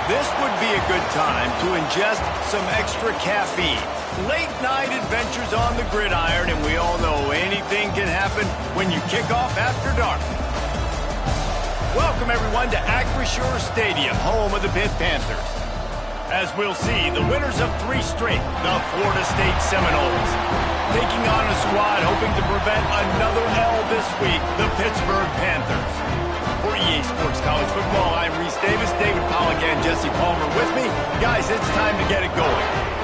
This would be a good time to ingest some extra caffeine. Late night adventures on the gridiron, and we all know anything can happen when you kick off after dark. Welcome everyone to Acrisure Stadium, home of the Pitt Panthers. As we'll see, the winners of 3 straight, the Florida State Seminoles, taking on a squad hoping to prevent another L this week, the Pittsburgh Panthers. For EA Sports College Football, I'm Reese Davis, David Pollack, and Jesse Palmer with me. Guys, it's time to get it going.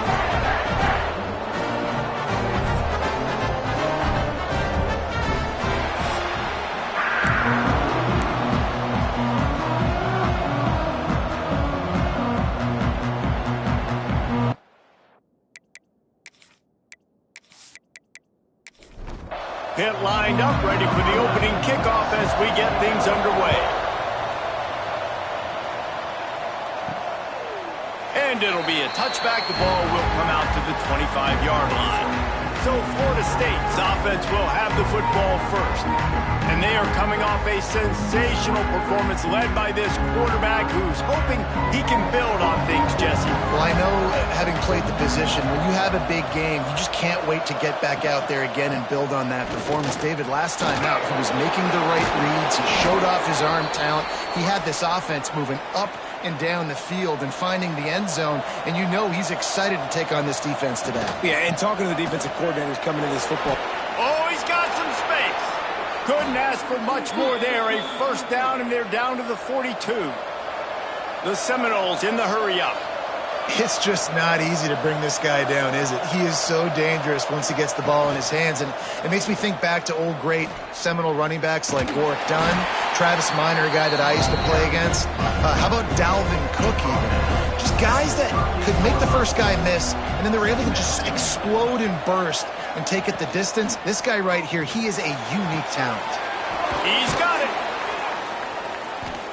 Pitt lined up, ready for the opening kickoff as we get things underway. And it'll be a touchback. The ball will come out to the 25-yard line. So Florida State's offense will have the football first. And they are coming off a sensational performance led by this quarterback who's hoping he can build on things, Jesse. Well, I know, having played the position, when you have a big game, you just can't wait to get back out there again and build on that performance. David, last time out, he was making the right reads. He showed off his arm talent. He had this offense moving up and down the field and finding the end zone, and you know he's excited to take on this defense today. Yeah, and talking to the defensive coordinators coming into this football. Oh, he's got some space. Couldn't ask for much more there. A first down, and they're down to the 42. The Seminoles in the hurry-up. It's just not easy to bring this guy down, is it? He is so dangerous once he gets the ball in his hands, and it makes me think back to old great Seminole running backs like Warwick Dunn, Travis Minor, a guy that I used to play against. How about Dalvin Cook even? Just guys that could make the first guy miss, and then they were able to just explode and burst and take it the distance. This guy right here, he is a unique talent. He's got it.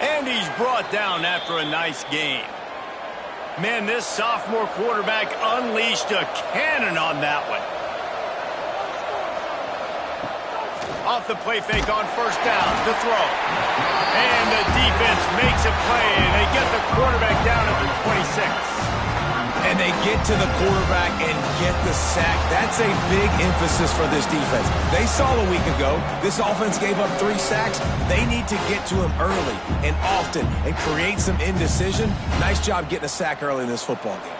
And he's brought down after a nice game. Man, this sophomore quarterback unleashed a cannon on that one. Off the play fake on first down to throw. And the defense makes a play, and they get the quarterback down at the 26. And they get to the quarterback and get the sack. That's a big emphasis for this defense. They saw a week ago, this offense gave up 3 sacks. They need to get to him early and often and create some indecision. Nice job getting a sack early in this football game.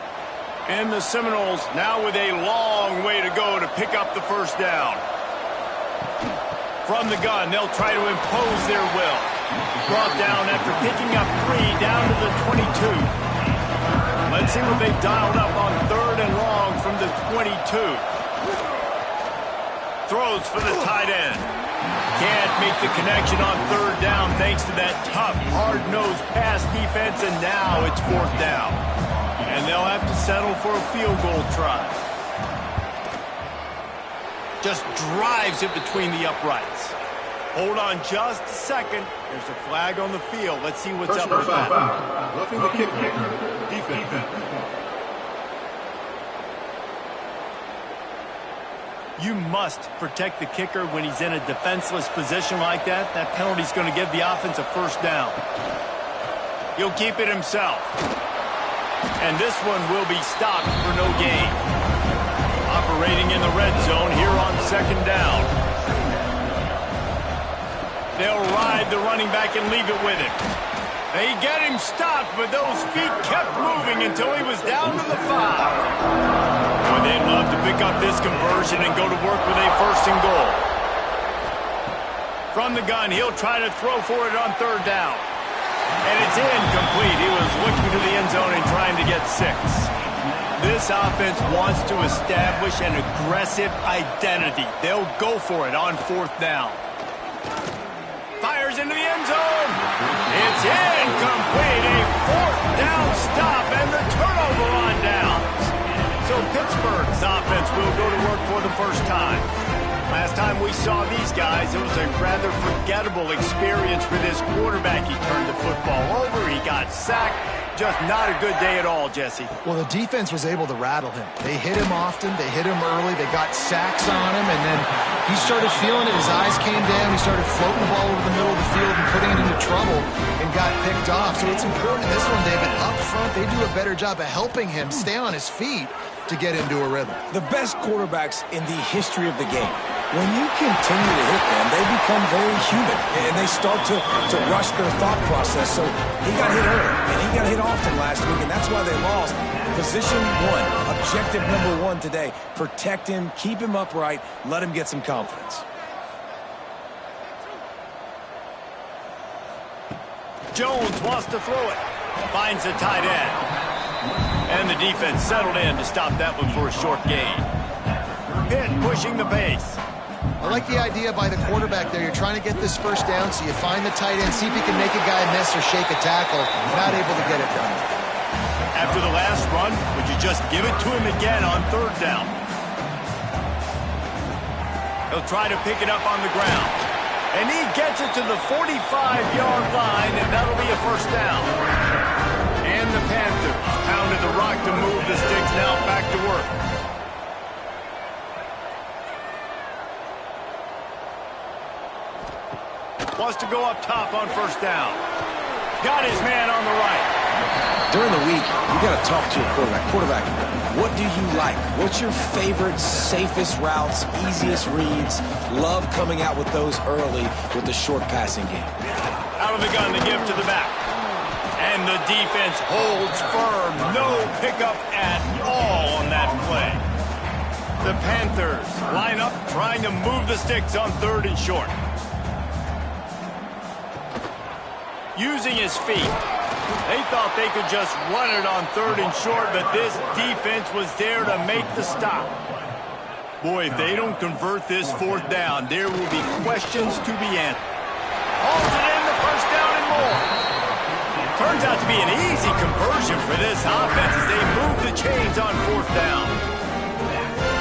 And the Seminoles now with a long way to go to pick up the first down. From the gun, they'll try to impose their will. Brought down after picking up 3 down to the 22. Let's see what they've dialed up on 3rd and long from the 22. Throws for the tight end. Can't make the connection on 3rd down thanks to that tough, hard-nosed pass defense, and now it's 4th down. And they'll have to settle for a field goal try. Just drives it between the uprights. Hold on just a second. There's a flag on the field. Let's see what's up with that. Roughing the kicker. Defense. You must protect the kicker when he's in a defenseless position like that. That penalty's going to give the offense a first down. He'll keep it himself. And this one will be stopped for no gain. Operating in the red zone here on 2nd down. They'll ride the running back and leave it with him. They get him stopped, but those feet kept moving until he was down to the 5. Boy, they'd love to pick up this conversion and go to work with a 1st and goal. From the gun, he'll try to throw for it on 3rd down. And it's incomplete. He was looking to the end zone and trying to get 6. This offense wants to establish an aggressive identity. They'll go for it on 4th down. Fires into the end zone. It's incomplete. A 4th down stop and the turnover on downs. So Pittsburgh's offense will go to work for the first time. Last time we saw these guys, it was a rather forgettable experience for this quarterback. He turned the football over, he got sacked. Just not a good day at all, Jesse. Well, the defense was able to rattle him. They hit him often, they hit him early, they got sacks on him, and then he started feeling it. His eyes came down, he started floating the ball over the middle of the field and putting it into trouble and got picked off. So it's important in this one, David, up front, they do a better job of helping him stay on his feet to get into a rhythm. The best quarterbacks in the history of the game, when you continue to hit them, they become very human, and they start to rush their thought process. So he got hit early, and he got hit often last week, and that's why they lost. Position one, objective number one today, protect him, keep him upright, let him get some confidence. Jones wants to throw it. Finds a tight end. And the defense settled in to stop that one for a short gain. Pitt pushing the pace. I like the idea by the quarterback there. You're trying to get this first down, so you find the tight end, see if he can make a guy miss or shake a tackle. Not able to get it done. After the last run, would you just give it to him again on third down? He'll try to pick it up on the ground. And he gets it to the 45-yard line, and that'll be a first down. And the Panthers pounded the rock to move the sticks, now back to work. Wants to go up top on first down. Got his man on the right. During the week, you got to talk to your quarterback. Quarterback, what do you like? What's your favorite, safest routes, easiest reads? Love coming out with those early with the short passing game. Out of the gun to give to the back. And the defense holds firm. No pickup at all on that play. The Panthers line up trying to move the sticks on third and short. Using his feet. They thought they could just run it on third and short, but this defense was there to make the stop. Boy, if they don't convert this fourth down, there will be questions to be answered. Holds it in, the first down and more. Turns out to be an easy conversion for this offense as they move the chains on fourth down.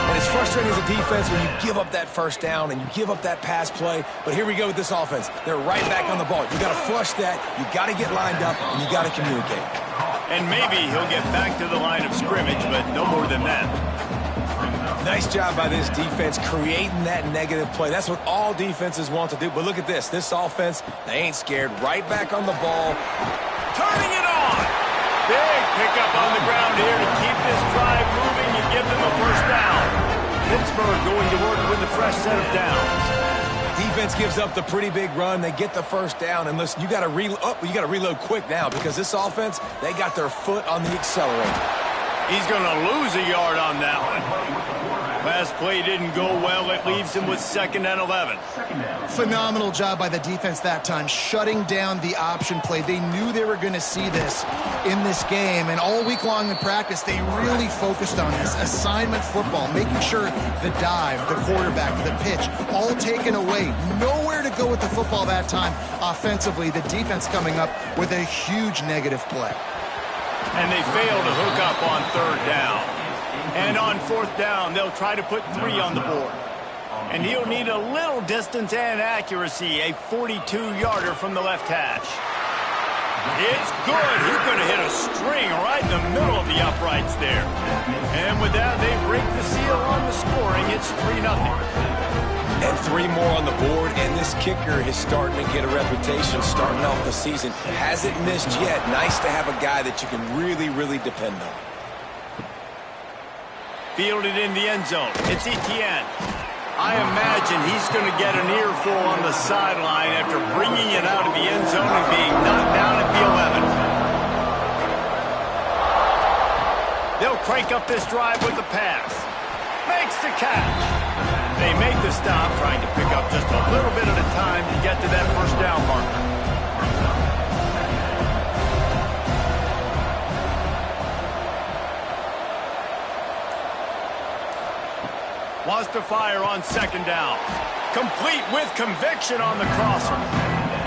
And it's frustrating as a defense when you give up that first down and you give up that pass play. But here we go with this offense. They're right back on the ball. You got to flush that. You got to get lined up, and you got to communicate. And maybe he'll get back to the line of scrimmage, but no more than that. Nice job by this defense creating that negative play. That's what all defenses want to do. But look at this. This offense, they ain't scared. Right back on the ball. Turning it on. Big pickup on the ground here to keep this drive moving and give them a first down. Pittsburgh going to work with a fresh set of downs. Defense gives up the pretty big run. They get the first down. And listen, you got to reload quick now because this offense, they got their foot on the accelerator. He's going to lose a yard on that one. Last play didn't go well. It leaves him with 2nd and 11. Phenomenal job by the defense that time, shutting down the option play. They knew they were going to see this in this game, and all week long in practice, they really focused on this. Assignment football, making sure the dive, the quarterback, the pitch, all taken away. Nowhere to go with the football that time offensively. The defense coming up with a huge negative play. And they fail to hook up on third down. And on fourth down, they'll try to put 3 on the board. And he'll need a little distance and accuracy, a 42-yarder from the left hash. It's good. He's going to hit a string right in the middle of the uprights there. And with that, they break the seal on the scoring. It's 3-0. And 3 more on the board, and this kicker is starting to get a reputation starting off the season. Hasn't missed yet. Nice to have a guy that you can really, really depend on. Fielded in the end zone. It's Etienne. I imagine he's going to get an earful on the sideline after bringing it out of the end zone and being knocked down at the 11. They'll crank up this drive with the pass. Makes the catch. They make the stop, trying to pick up just a little bit at a time to get to that first down marker. Wants to fire on 2nd down. Complete with conviction on the crosser.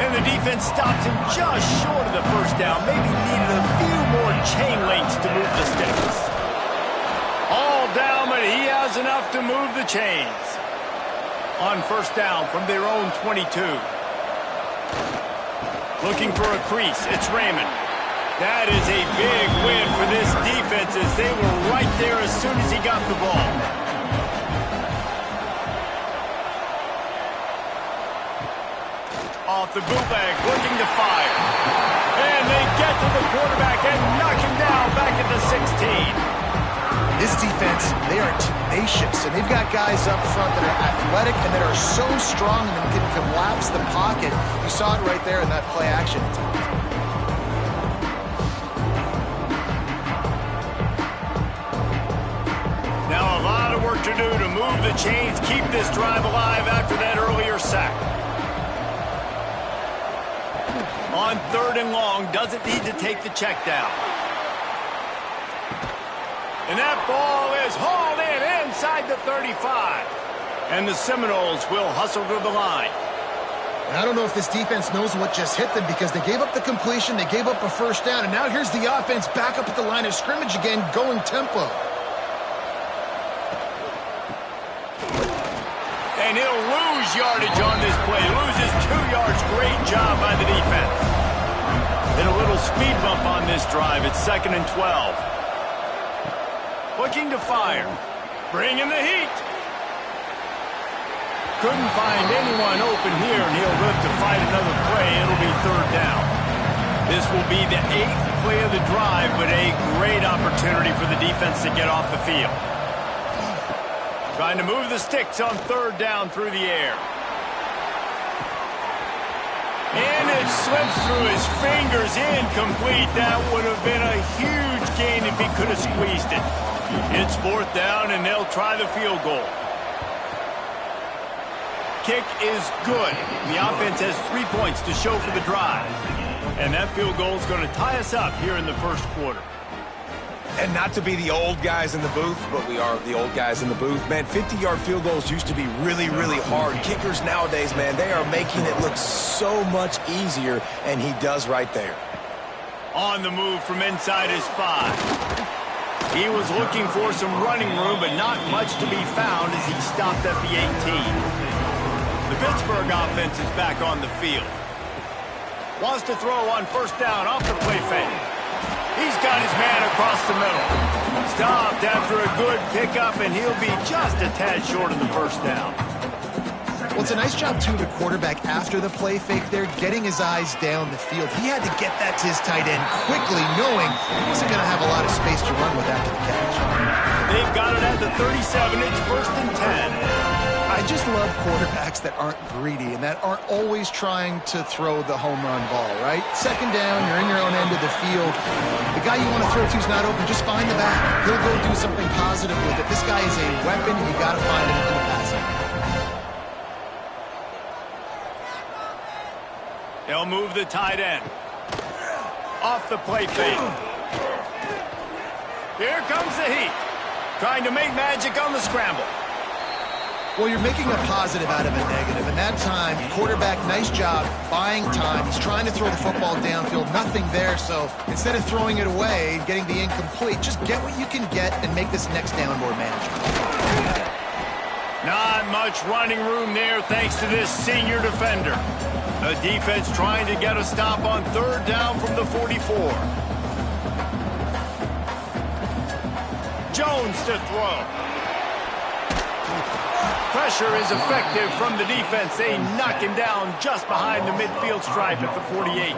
And the defense stops him just short of the first down. Maybe needed a few more chain links to move the sticks. All down, but he has enough to move the chains. On first down from their own 22. Looking for a crease. It's Raymond. That is a big win for this defense as they were right there as soon as he got the ball. Off the bootleg, looking to fire. And they get to the quarterback and knock him down back at the 16. This defense, they are tenacious, and they've got guys up front that are athletic and that are so strong and can collapse the pocket. You saw it right there in that play action. Now a lot of work to do to move the chains, keep this drive alive after that earlier sack. On 3rd and long, doesn't need to take the check down. And that ball is hauled in inside the 35. And the Seminoles will hustle to the line. And I don't know if this defense knows what just hit them because they gave up the completion, they gave up a first down, and now here's the offense back up at the line of scrimmage again, going tempo. And he'll lose yardage on this play. Loses 2 yards. Great job by the defense. And a little speed bump on this drive. It's 2nd and 12. Looking to fire. Bringing the heat. Couldn't find anyone open here, and he'll live to fight another play. It'll be 3rd down. This will be the 8th play of the drive, but a great opportunity for the defense to get off the field. Trying to move the sticks on 3rd down through the air. And it slips through his fingers, incomplete. That would have been a huge gain if he could have squeezed it. It's 4th down, and they'll try the field goal. Kick is good. The offense has 3 points to show for the drive. And that field goal is going to tie us up here in the first quarter. And not to be the old guys in the booth, but we are the old guys in the booth. Man, 50-yard field goals used to be really, really hard. Kickers nowadays, man, they are making it look so much easier, and he does right there. On the move from inside his 5. He was looking for some running room, but not much to be found as he stopped at the 18. The Pittsburgh offense is back on the field. Wants to throw on first down off the play fake. He's got his man across the middle. Stopped after a good pickup, and he'll be just a tad short of the first down. Well, it's a nice job, too, the quarterback after the play fake there, getting his eyes down the field. He had to get that to his tight end quickly, knowing he wasn't going to have a lot of space to run with after the catch. They've got it at the 37. It's 1st and 10. I just love quarterbacks that aren't greedy and that aren't always trying to throw the home run ball, right? 2nd down, you're in your own end of the field. The guy you want to throw to is not open. Just find the back. He'll go do something positive with it. This guy is a weapon. You got to find him in the passing. They'll move the tight end. Off the play fake. Here comes the heat. Trying to make magic on the scramble. Well, you're making a positive out of a negative. And that time, quarterback, nice job, buying time. He's trying to throw the football downfield. Nothing there, so instead of throwing it away and getting the incomplete, just get what you can get and make this next down more manageable. Not much running room there thanks to this senior defender. The defense trying to get a stop on 3rd down from the 44. Jones to throw. Pressure is effective from the defense. They knock him down just behind the midfield stripe at the 48.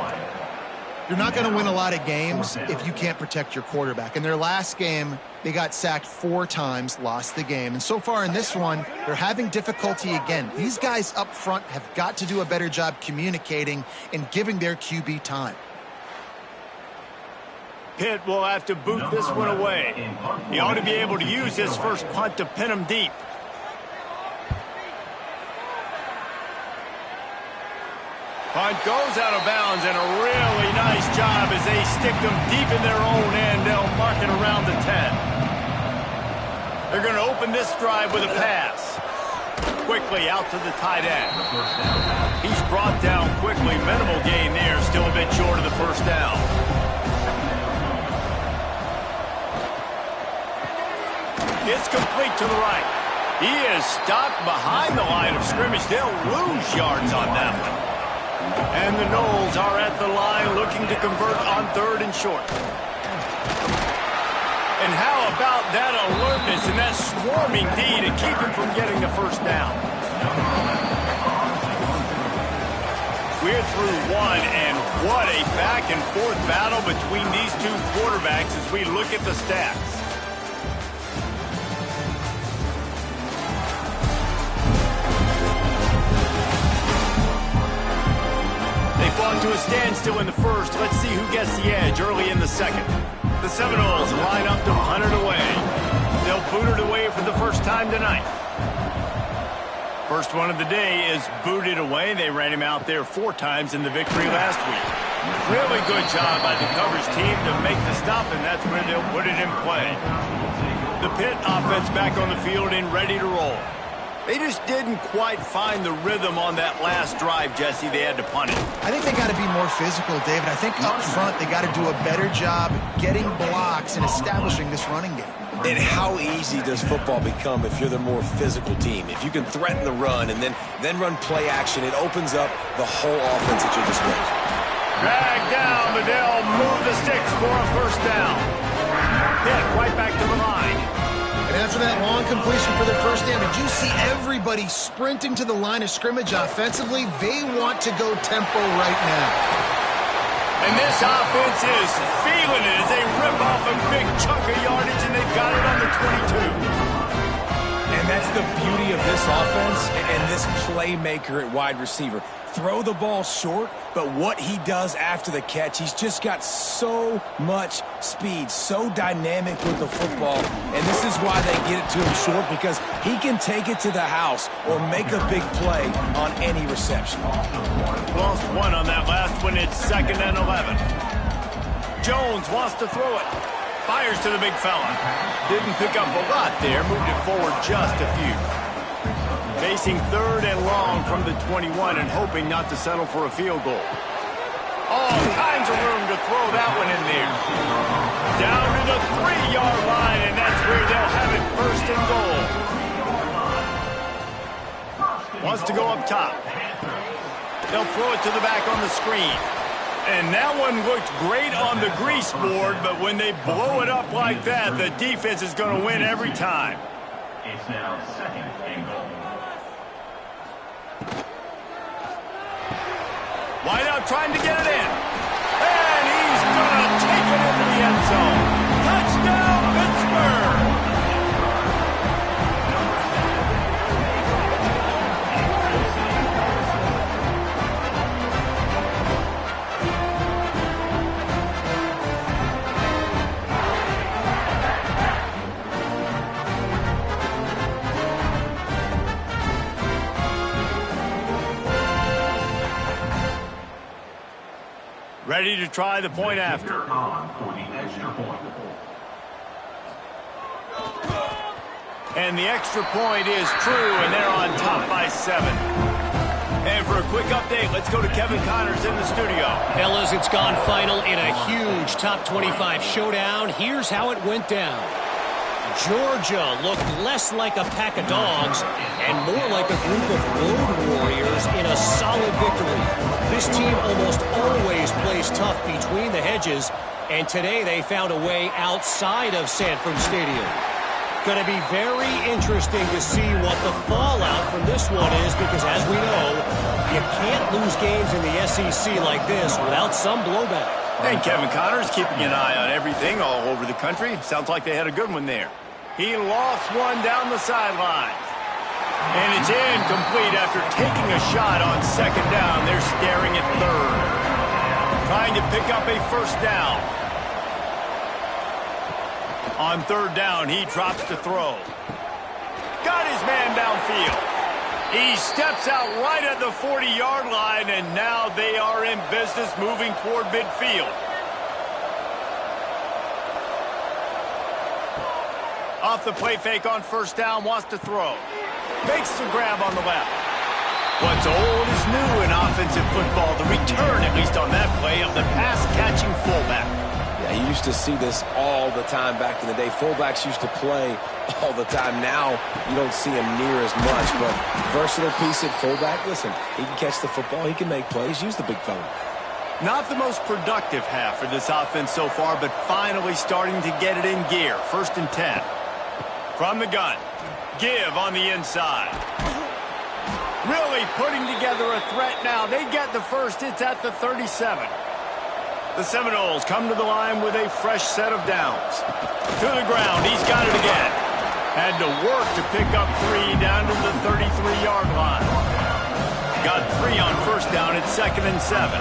You're not going to win a lot of games if you can't protect your quarterback. In their last game, they got sacked 4 times, lost the game. And so far in this one, they're having difficulty again. These guys up front have got to do a better job communicating and giving their QB time. Pitt will have to boot this one away. He ought to be able to use his first punt to pin him deep. Punt goes out of bounds, and a really nice job as they stick them deep in their own end. They'll mark it around the 10. They're going to open this drive with a pass. Quickly out to the tight end. He's brought down quickly. Minimal gain there, still a bit short of the first down. It's complete to the right. He is stopped behind the line of scrimmage. They'll lose yards on that one. And the Noles are at the line looking to convert on 3rd and short. And how about that alertness and that swarming D to keep him from getting the first down? We're through one, and what a back-and-forth battle between these two quarterbacks as we look at the stats. They fought to a standstill in the first. Let's see who gets the edge early in the second. The Seminoles line up to punt it away. They'll boot it away for the first time tonight. First one of the day is booted away. They ran him out there 4 times in the victory last week. Really good job by the coverage team to make the stop, and that's where they'll put it in play. The Pitt offense back on the field and ready to roll. They just didn't quite find the rhythm on that last drive, Jesse. They had to punt it. I think they got to be more physical, David. I think up front they got to do a better job getting blocks and establishing this running game. And how easy does football become if you're the more physical team? If you can threaten the run and then run play action, it opens up the whole offense at your disposal. Drag down, but they'll move the sticks for a first down. Pitt right back to the line. And after that long completion for their first down, did you see everybody sprinting to the line of scrimmage offensively? They want to go tempo right now. And this offense is feeling it as they rip off a big chunk of yardage, and they've got it on the 22. And that's the beauty of this offense and this playmaker at wide receiver. Throw the ball short, but what he does after the catch, he's just got so much speed, so dynamic with the football. And this is why they get it to him short, because he can take it to the house or make a big play on any reception. Lost one on that last one. It's 2nd and 11. Jones wants to throw it. Fires to the big fella. Didn't pick up a lot there. Moved it forward just a few. Facing 3rd and long from the 21 and hoping not to settle for a field goal. All kinds of room to throw that one in there. Down to the 3-yard line, and that's where they'll have it 1st and goal. Wants to go up top. They'll throw it to the back on the screen. And that one looked great on the grease board, but when they blow it up like that, the defense is going to win every time. It's now 2nd and goal. Wide out trying to get it in. And he's going to take it into the end zone. Touchdown, Pittsburgh! Ready to try the point after. On for the extra point. And the extra point is true, and they're on top by 7. And for a quick update, let's go to Kevin Connors in the studio. Fellas, it's gone final in a huge top 25 showdown. Here's how it went down. Georgia looked less like a pack of dogs and more like a group of road warriors in a solid victory. This team almost always plays tough between the hedges, and today they found a way outside of Sanford Stadium. Going to be very interesting to see what the fallout from this one is, because as we know, you can't lose games in the SEC like this without some blowback. And Kevin Connors keeping an eye on everything all over the country. Sounds like they had a good one there. He lost one down the sideline. And it's incomplete after taking a shot on 2nd down. They're staring at 3rd. Trying to pick up a first down. On 3rd down, he drops to throw. Got his man downfield. He steps out right at the 40-yard line, and now they are in business moving toward midfield. Off the play fake on 1st down, wants to throw. Makes the grab on the left. What's old is new in offensive football. The return, at least on that play, of the pass-catching fullback. Yeah, You used to see this all the time back in the day. Fullbacks used to play all the time. Now you don't see him near as much, but versatile piece at fullback. Listen, he can catch the football. He can make plays. Use the big fella. Not the most productive half for this offense so far, but finally starting to get it in gear. 1st and 10. From the gun. Give on the inside. Really putting together a threat now. They get the first. It's at the 37. The Seminoles come to the line with a fresh set of downs. To the ground. He's got it again. Had to work to pick up 3 down to the 33-yard line. Got 3 on 1st down. It's 2nd and 7.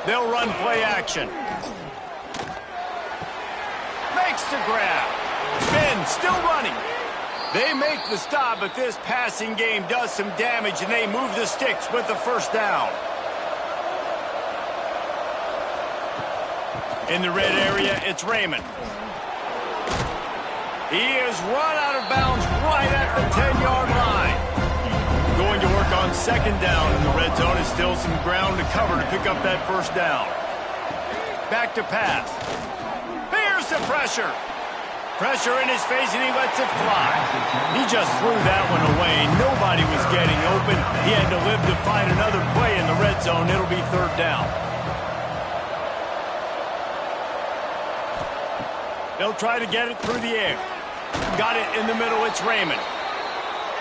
They'll run play action. Makes the grab. Spin, still running. They make the stop, but this passing game does some damage, and they move the sticks with the 1st down. In the red area, it's Raymond. He is run out of bounds right at the 10-yard line. Going to work on 2nd down in the red zone. Is still some ground to cover to pick up that 1st down. Back to pass. Here's the pressure. Pressure in his face, and he lets it fly. He just threw that one away. Nobody was getting open. He had to live to find another play in the red zone. It'll be 3rd down. They'll try to get it through the air. Got it in the middle. It's Raymond.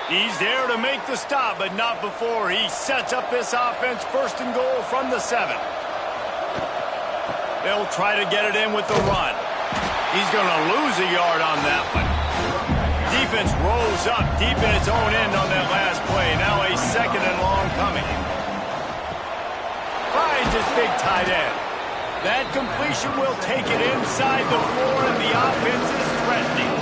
He's there to make the stop, but not before he sets up this offense. 1st and goal from the 7. They'll try to get it in with the run. He's going to lose a yard on that one. Defense rolls up deep in its own end on that last play. Now a 2nd and long coming. Finds his big tight end. That completion will take it inside the 4, and the offense is threatening.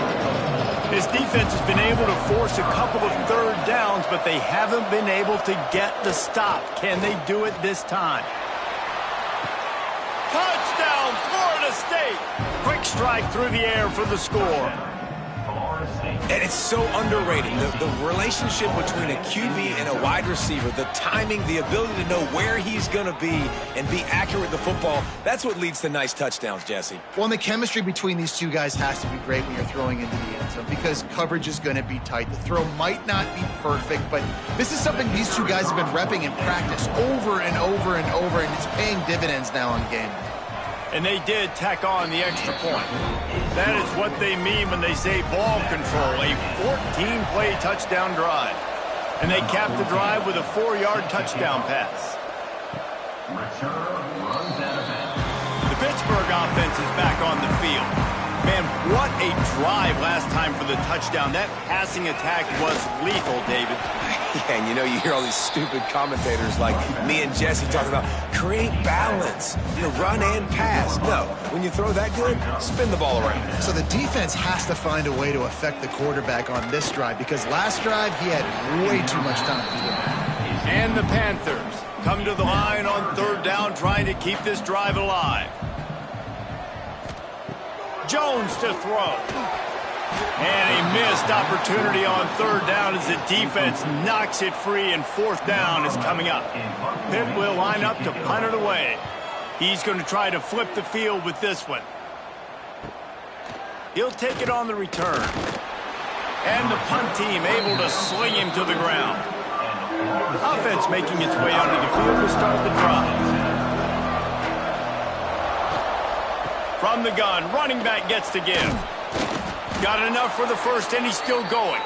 This defense has been able to force a couple of 3rd downs, but they haven't been able to get the stop. Can they do it this time? Touchdown, Florida State! Quick strike through the air for the score. And it's so underrated. The relationship between a QB and a wide receiver, the timing, the ability to know where he's going to be and be accurate with the football, that's what leads to nice touchdowns, Jesse. Well, and the chemistry between these two guys has to be great when you're throwing into the end zone because coverage is going to be tight. The throw might not be perfect, but this is something these two guys have been repping in practice over and over and over, and it's paying dividends now in game. And they did tack on the extra point. That is what they mean when they say ball control, a 14-play touchdown drive. And they capped the drive with a 4-yard touchdown pass. The Pittsburgh offense is back on the field. Man, what a drive last time for the touchdown. That passing attack was lethal, David. Yeah, and you hear all these stupid commentators like me and Jesse talking about create balance, run and pass. No, when you throw that good, spin the ball around. So the defense has to find a way to affect the quarterback on this drive because last drive he had way too much time to do it. And the Panthers come to the line on 3rd down trying to keep this drive alive. Jones to throw. And a missed opportunity on 3rd down as the defense knocks it free, and 4th down is coming up. Pitt will line up to punt it away. He's going to try to flip the field with this one. He'll take it on the return. And the punt team able to sling him to the ground. Offense making its way onto the field to start the drive. From the gun, running back gets to give. Got enough for the 1st, and he's still going.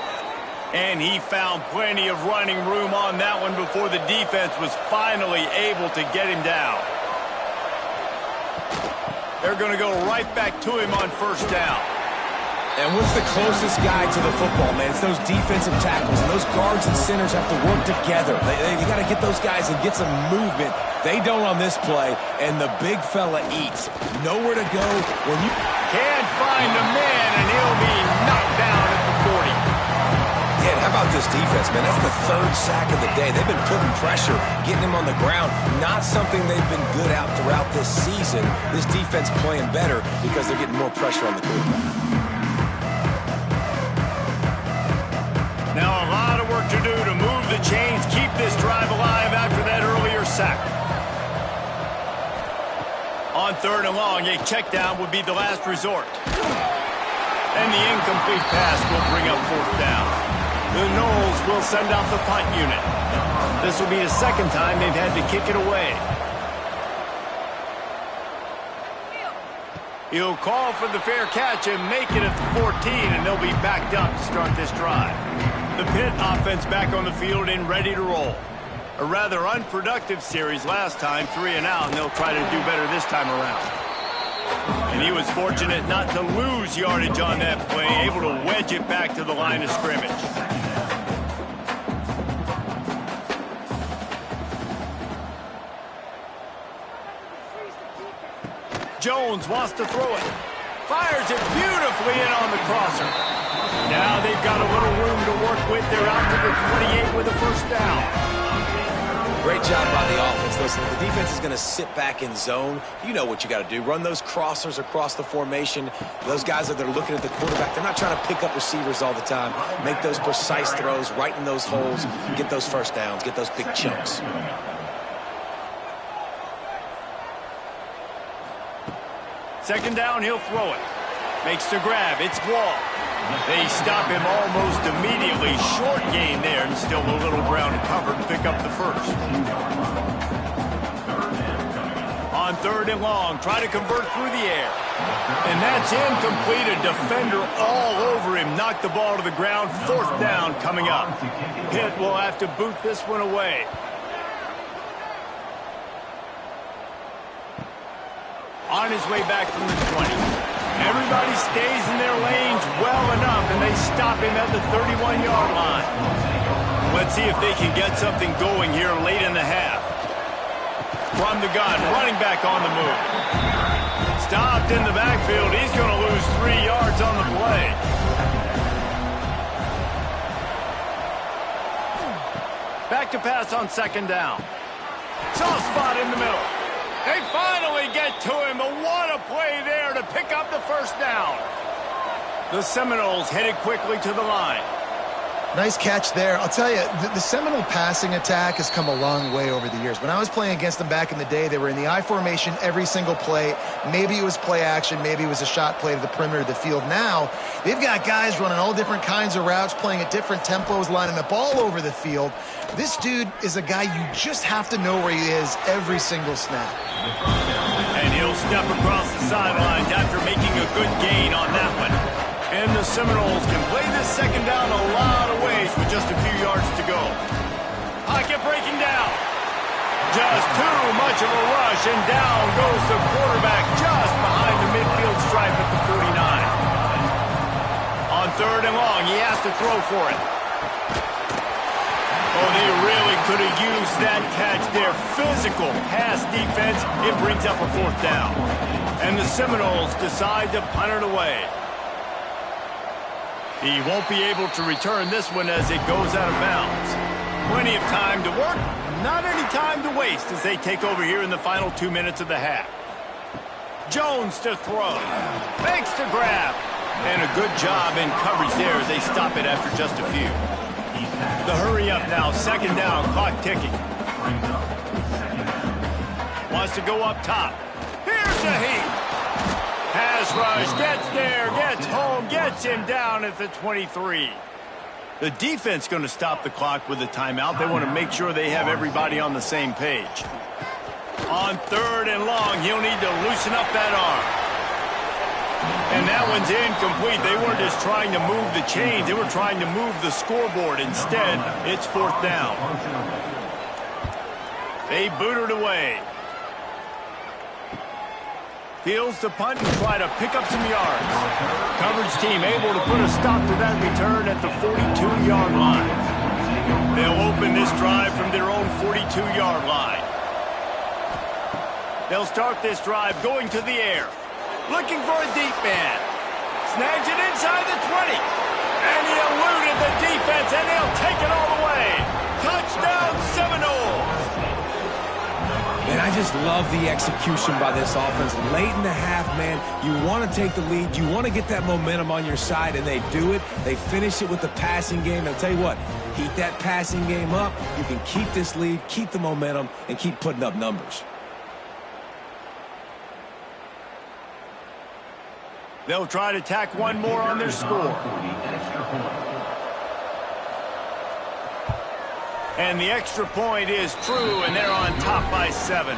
And he found plenty of running room on that one before the defense was finally able to get him down. They're going to go right back to him on 1st down. And what's the closest guy to the football, man? It's those defensive tackles, and those guards and centers have to work together. You got to get those guys and get some movement. They don't on this play, and the big fella eats. Nowhere to go when you can't find a man, and he'll be knocked down at the 40. Yeah, and how about this defense, man? That's the 3rd sack of the day. They've been putting pressure, getting him on the ground. Not something they've been good at throughout this season. This defense playing better because they're getting more pressure on the quarterback. Now a lot of work to do to move the chains, keep this drive 3rd and long, a check down would be the last resort. And the incomplete pass will bring up 4th down. The Noles will send out the punt unit. This will be the 2nd time they've had to kick it away. He'll call for the fair catch and make it at the 14, and they'll be backed up to start this drive. The Pitt offense back on the field and ready to roll. A rather unproductive series last time, 3 and out, and they'll try to do better this time around. And he was fortunate not to lose yardage on that play, able to wedge it back to the line of scrimmage. Jones wants to throw it. Fires it beautifully in on the crosser. Now they've got a little room to work with. They're out to the 28 with a 1st down. Great job by the offense. Listen, the defense is going to sit back in zone. You know what you got to do. Run those crossers across the formation. Those guys that are looking at the quarterback, they're not trying to pick up receivers all the time. Make those precise throws right in those holes. Get those 1st downs. Get those big chunks. 2nd down, he'll throw it. Makes the grab. It's Wall. They stop him almost immediately. Short gain there, and still a little ground covered to pick up the 1st. On 3rd and long, try to convert through the air. And that's incomplete. A defender all over him. Knocked the ball to the ground. 4th down coming up. Pitt will have to boot this one away. On his way back from the 20. Everybody stays in their lanes well enough, and they stop him at the 31-yard line. Let's see if they can get something going here late in the half. From the gun, running back on the move. Stopped in the backfield. He's going to lose 3 yards on the play. Back to pass on 2nd down. Soft spot in the middle. They finally get to him, but what a play there to pick up the 1st down. The Seminoles headed quickly to the line. Nice catch there. I'll tell you, the Seminole passing attack has come a long way over the years. When I was playing against them back in the day, they were in the I formation every single play. Maybe it was play action. Maybe it was a shot play to the perimeter of the field. Now, they've got guys running all different kinds of routes, playing at different tempos, lining up all over the field. This dude is a guy you just have to know where he is every single snap. And he'll step across the sidelines after making a good gain on that one. And the Seminoles can play this 2nd down a lot of ways with just a few yards to go. Pocket breaking down. Just too much of a rush, and down goes the quarterback just behind the midfield stripe at the 49. On 3rd and long, he has to throw for it. Oh, they really could have used that catch there. Physical pass defense. It brings up a 4th down. And the Seminoles decide to punt it away. He won't be able to return this one as it goes out of bounds. Plenty of time to work, not any time to waste as they take over here in the final 2 minutes of the half. Jones to throw. Makes the grab. And a good job in coverage there as they stop it after just a few. The hurry up now, 2nd down, clock ticking. Wants to go up top. Here's a heat. Pass rush, gets there, gets home, gets him down at the 23. The defense going to stop the clock with a timeout. They want to make sure they have everybody on the same page. On 3rd and long, he'll need to loosen up that arm. And that one's incomplete. They weren't just trying to move the chains. They were trying to move the scoreboard. Instead, it's 4th down. They boot it away. Fields to punt and try to pick up some yards. Coverage team able to put a stop to that return at the 42-yard line. They'll open this drive from their own 42-yard line. They'll start this drive going to the air. Looking for a deep man. Snags it inside the 20. And he eluded the defense, and they'll take it all the way. Touchdown, Seminoles. And I just love the execution by this offense. Late in the half, man, you want to take the lead. You want to get that momentum on your side, and they do it. They finish it with the passing game. I'll tell you what, heat that passing game up. You can keep this lead, keep the momentum, and keep putting up numbers. They'll try to tack one more on their score. And the extra point is true, and they're on top by 7.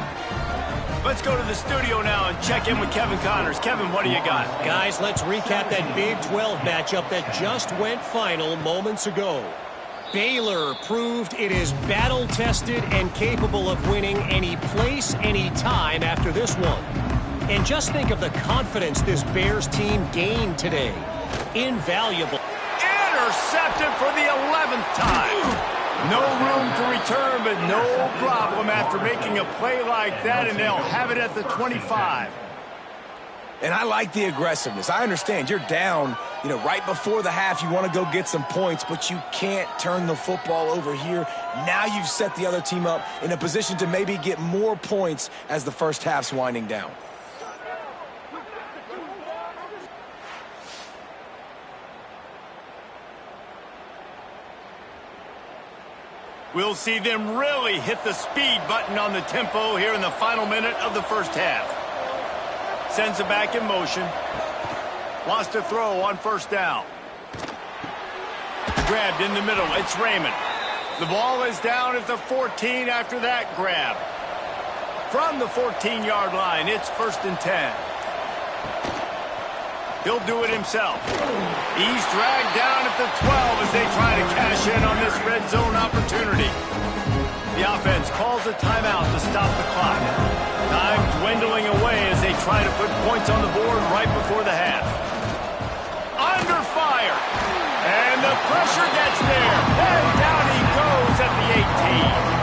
Let's go to the studio now and check in with Kevin Connors. Kevin, what do you got? Guys, let's recap that Big 12 matchup that just went final moments ago. Baylor proved it is battle-tested and capable of winning any place, any time after this one. And just think of the confidence this Bears team gained today. Invaluable. Intercepted for the 11th time. No room to return, but no problem after making a play like that, and they'll have it at the 25. And I like the aggressiveness. I understand you're down, right before the half. You want to go get some points, but you can't turn the football over here. Now you've set the other team up in a position to maybe get more points as the first half's winding down. We'll see them really hit the speed button on the tempo here in the final minute of the first half. Sends it back in motion. Wants to throw on first down. Grabbed in the middle. It's Raymond. The ball is down at the 14 after that grab. From the 14-yard line, it's 1st and 10. He'll do it himself. He's dragged down at the 12 as they try to cash in on this red zone opportunity. The offense calls a timeout to stop the clock. Time dwindling away as they try to put points on the board right before the half. Under fire. And the pressure gets there. And down he goes at the 18.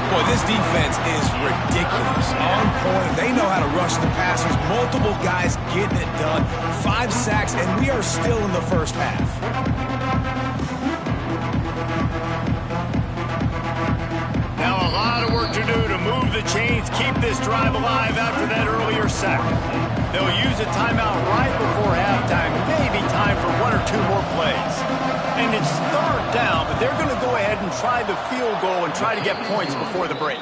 Boy, this defense is ridiculous. On point. They know how to rush the passers. Multiple guys getting it done. 5 sacks, and we are still in the first half. Now a lot of work to do to move the chains, keep this drive alive after that earlier sack. They'll use a timeout right before halftime. Maybe time for 1 or 2 more plays. And it's 3rd down, but they're going to go ahead and try the field goal and try to get points before the break.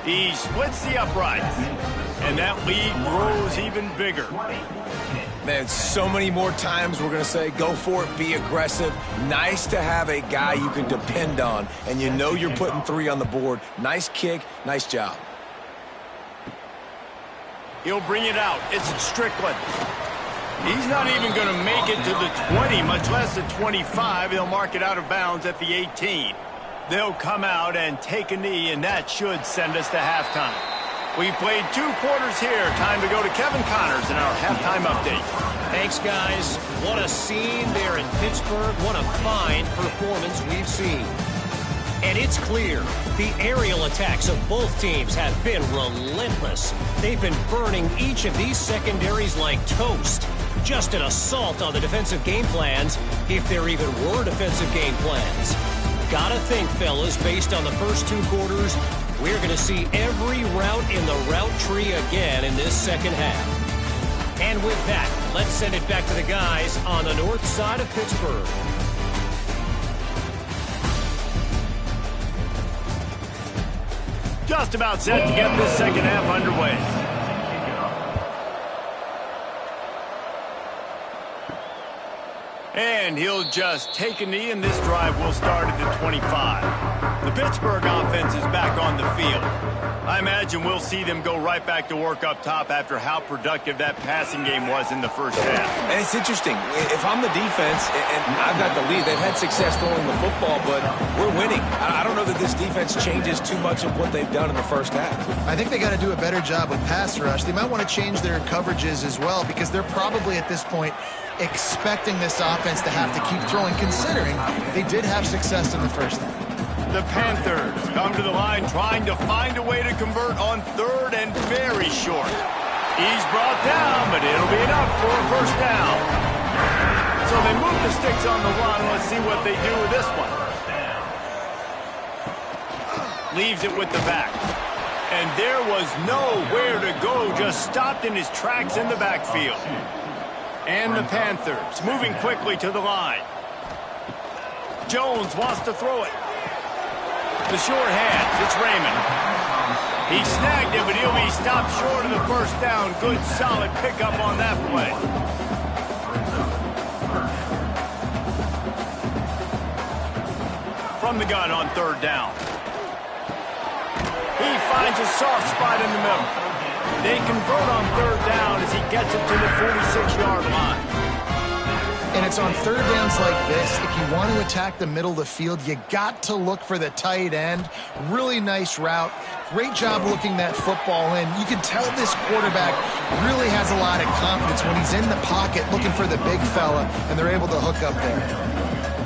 He splits the uprights, and that lead grows even bigger. Man, so many more times we're going to say, go for it, be aggressive. Nice to have a guy you can depend on, and you know you're putting 3 on the board. Nice kick, nice job. He'll bring it out. It's Strickland. He's not even going to make it to the 20, much less the 25. He'll mark it out of bounds at the 18. They'll come out and take a knee, and that should send us to halftime. We've played 2 quarters here. Time to go to Kevin Connors in our halftime update. Thanks, guys. What a scene there in Pittsburgh. What a fine performance we've seen. And it's clear the aerial attacks of both teams have been relentless. They've been burning each of these secondaries like toast. Just an assault on the defensive game plans, if there even were defensive game plans. Gotta think, fellas, based on the first 2 quarters, we're going to see every route in the route tree again in this second half. And with that, let's send it back to the guys on the north side of Pittsburgh. Just about set to get this second half underway. And he'll just take a knee, and this drive will start at the 25. The Pittsburgh offense is back on the field. I imagine we'll see them go right back to work up top after how productive that passing game was in the first half. And it's interesting. If I'm the defense and I've got the lead, they've had success throwing the football, but we're winning. I don't know that this defense changes too much of what they've done in the first half. I think they got to do a better job with pass rush. They might want to change their coverages as well, because they're probably at this point expecting this offense to have to keep throwing, considering they did have success in the first half. The Panthers come to the line trying to find a way to convert on 3rd and very short. He's brought down, but it'll be enough for a first down. So they move the sticks on the run. Let's see what they do with this one. Leaves it with the back. And there was nowhere to go, just stopped in his tracks in the backfield. And the Panthers moving quickly to the line. Jones wants to throw it. The short hands, it's Raymond. He snagged it, but he'll be stopped short of the first down. Good, solid pickup on that play. From the gun on third down. He finds a soft spot in the middle. They convert on third down as he gets it to the 46-yard line. And it's on third downs like this, if you want to attack the middle of the field, you got to look for the tight end. Really nice route. Great job looking that football in. You can tell this quarterback really has a lot of confidence when he's in the pocket looking for the big fella, and they're able to hook up there.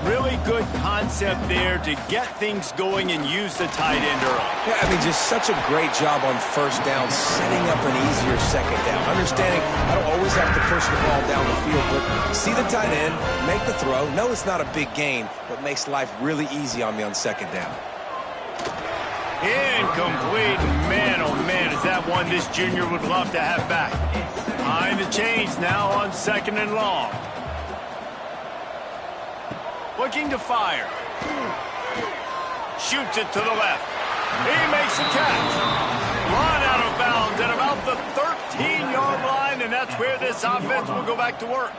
Really good concept there to get things going and use the tight end early. Yeah, I mean, just such a great job on first down, setting up an easier second down. Understanding I don't always have to push the ball down the field, but see the tight end, make the throw. No, it's not a big gain, but makes life really easy on me on second down. Incomplete. Man, oh man, is that one this junior would love to have back. Behind the chains now on second and long. Looking to fire. Shoots it to the left. He makes the catch. Run out of bounds at about the 13-yard line, and that's where this offense will go back to work.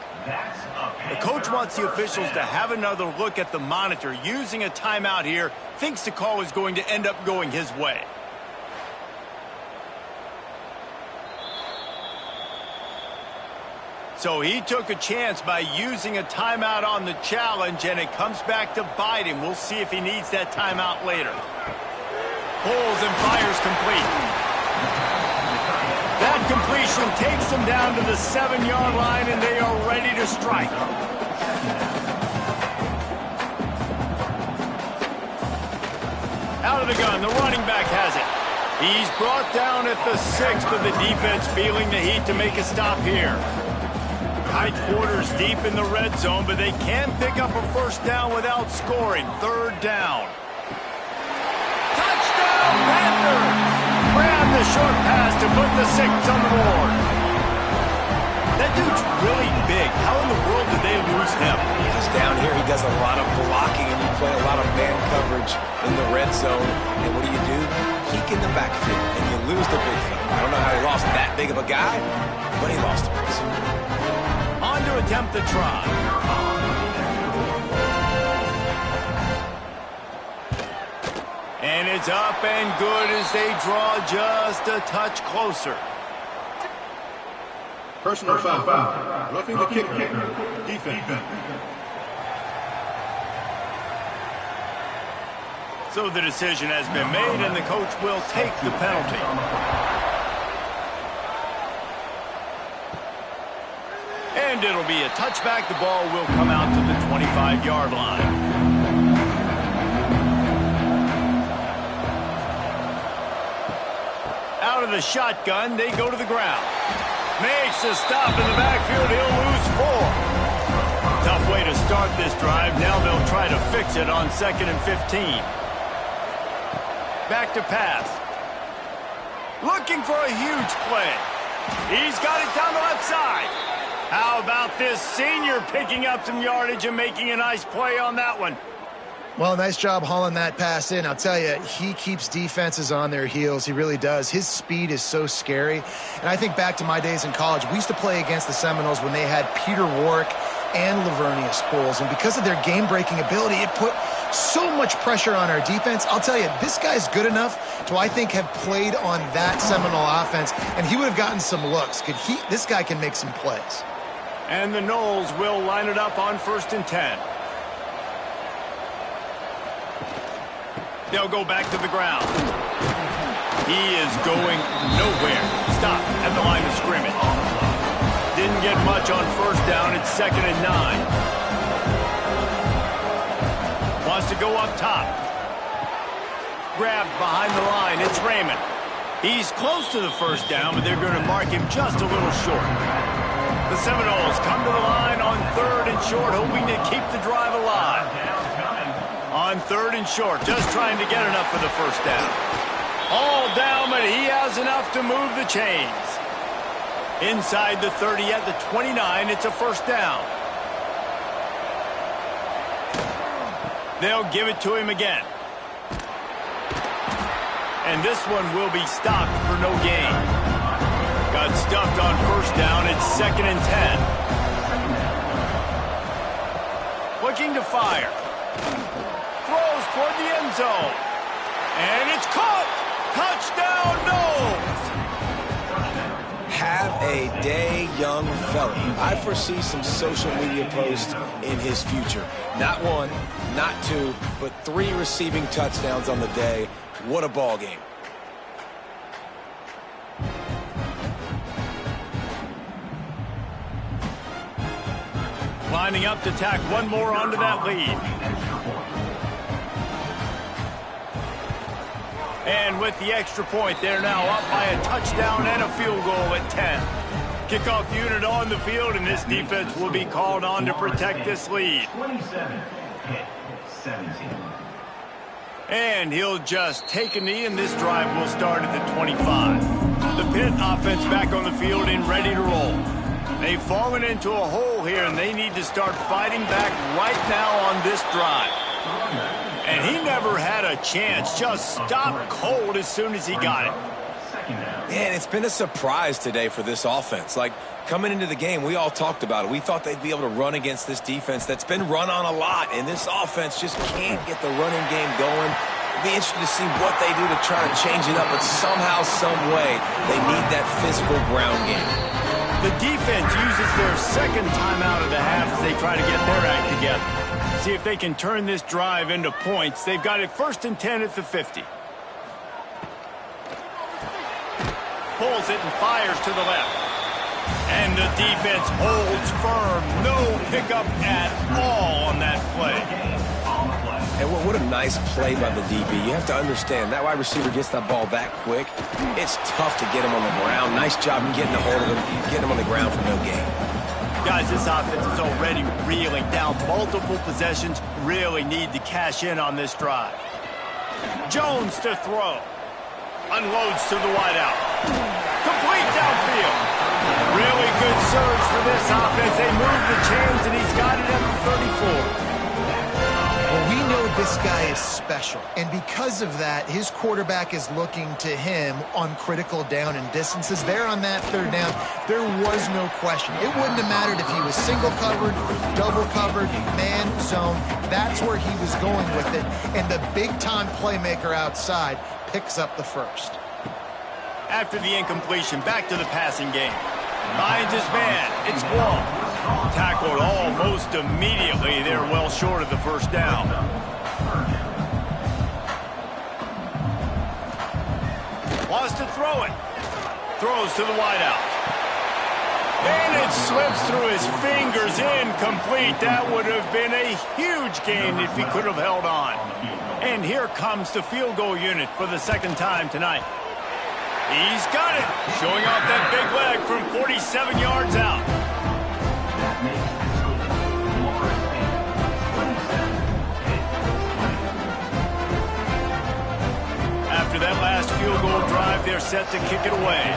The coach wants the officials to have another look at the monitor. Using a timeout here, thinks the call is going to end up going his way. So he took a chance by using a timeout on the challenge, and it comes back to bite him. We'll see if he needs that timeout later. Pulls and fires complete. That completion takes them down to the 7-yard line, and they are ready to strike. Out of the gun, the running back has it. He's brought down at the 6, but the defense feeling the heat to make a stop here. Tight quarters deep in the red zone, but they can pick up a first down without scoring. Third down. Touchdown, Panthers! Grab the short pass to put the 6 on the board. That dude's really big. How in the world did they lose him? Because down here he does a lot of blocking, and you play a lot of man coverage in the red zone. And what do? Peek in the backfield, and you lose the big fella. I don't know how he lost that big of a guy, but he lost him. On to attempt the try. And it's up and good as they draw just a touch closer. Personal foul. Roughing the kicker. Defense. So the decision has been made, and the coach will take the penalty. And it'll be a touchback. The ball will come out to the 25-yard line. Out of the shotgun, they go to the ground. Makes a stop in the backfield. He'll lose 4. Tough way to start this drive. Now they'll try to fix it on 2nd and 15. Back to pass. Looking for a huge play. He's got it down the left side. How about this senior picking up some yardage and making a nice play on that one? Well, nice job hauling that pass in. I'll tell you, he keeps defenses on their heels. He really does. His speed is so scary. And I think back to my days in college. We used to play against the Seminoles when they had Peter Warwick and Lavernius Coles. And because of their game-breaking ability, it put so much pressure on our defense. I'll tell you, this guy's good enough to, I think, have played on that Seminole offense, and he would have gotten some looks. This guy can make some plays. And the Noles will line it up on 1st and 10. They'll go back to the ground. He is going nowhere. Stop at the line of scrimmage. Didn't get much on first down. It's 2nd and 9. Wants to go up top. Grabbed behind the line. It's Raymond. He's close to the first down, but they're going to mark him just a little short. The Seminoles come to the line on 3rd and short, hoping to keep the drive alive. On 3rd and short, just trying to get enough for the first down. All down, but he has enough to move the chains. Inside the 30 at the 29, it's a first down. They'll give it to him again. And this one will be stopped for no gain. Got stuffed on first down. It's 2nd and 10. Looking to fire. Throws toward the end zone. And it's caught. Touchdown, Knowles. Have a day, young fella. I foresee some social media posts in his future. Not 1, not 2, but 3 receiving touchdowns on the day. What a ball game. Lining up to tack one more onto that lead. And with the extra point, they're now up by a touchdown and a field goal at 10. Kickoff unit on the field, and this defense will be called on to protect this lead. 27, hit, 17. And he'll just take a knee, and this drive will start at the 25. The Pitt offense back on the field and ready to roll. They've fallen into a hole here, and they need to start fighting back right now on this drive. And he never had a chance. Just stopped cold as soon as he got it. And it's been a surprise today for this offense. Like, coming into the game, we all talked about it. We thought they'd be able to run against this defense that's been run on a lot, and this offense just can't get the running game going. It'll be interesting to see what they do to try to change it up, but somehow, some way, they need that physical ground game. The defense uses their second timeout of the half as they try to get their act together. See if they can turn this drive into points. They've got it 1st and 10 at the 50. Pulls it and fires to the left. And the defense holds firm. No pickup at all on that play. And what a nice play by the DB. You have to understand, that wide receiver gets that ball that quick. It's tough to get him on the ground. Nice job getting a hold of him, getting him on the ground for no gain. Guys, this offense is already reeling down multiple possessions. Really need to cash in on this drive. Jones to throw. Unloads to the wideout. Complete downfield. Really good surge for this offense. They move the chains, and he's got it at the 34. Well, we know this guy is special, and because of that, his quarterback is looking to him on critical down and distances. There on that 3rd down, there was no question. It wouldn't have mattered if he was single covered, double covered, man zone. That's where he was going with it, and the big-time playmaker outside picks up the first. After the incompletion, back to the passing game. Finds his man. It's Wall. Tackled almost immediately. They're well short of the 1st down. Wants to throw it. Throws to the wideout. And it slips through his fingers. Incomplete. That would have been a huge gain if he could have held on. And here comes the field goal unit for the 2nd time tonight. He's got it. Showing off that big leg from 47 yards out. After that last field goal drive, they're set to kick it away.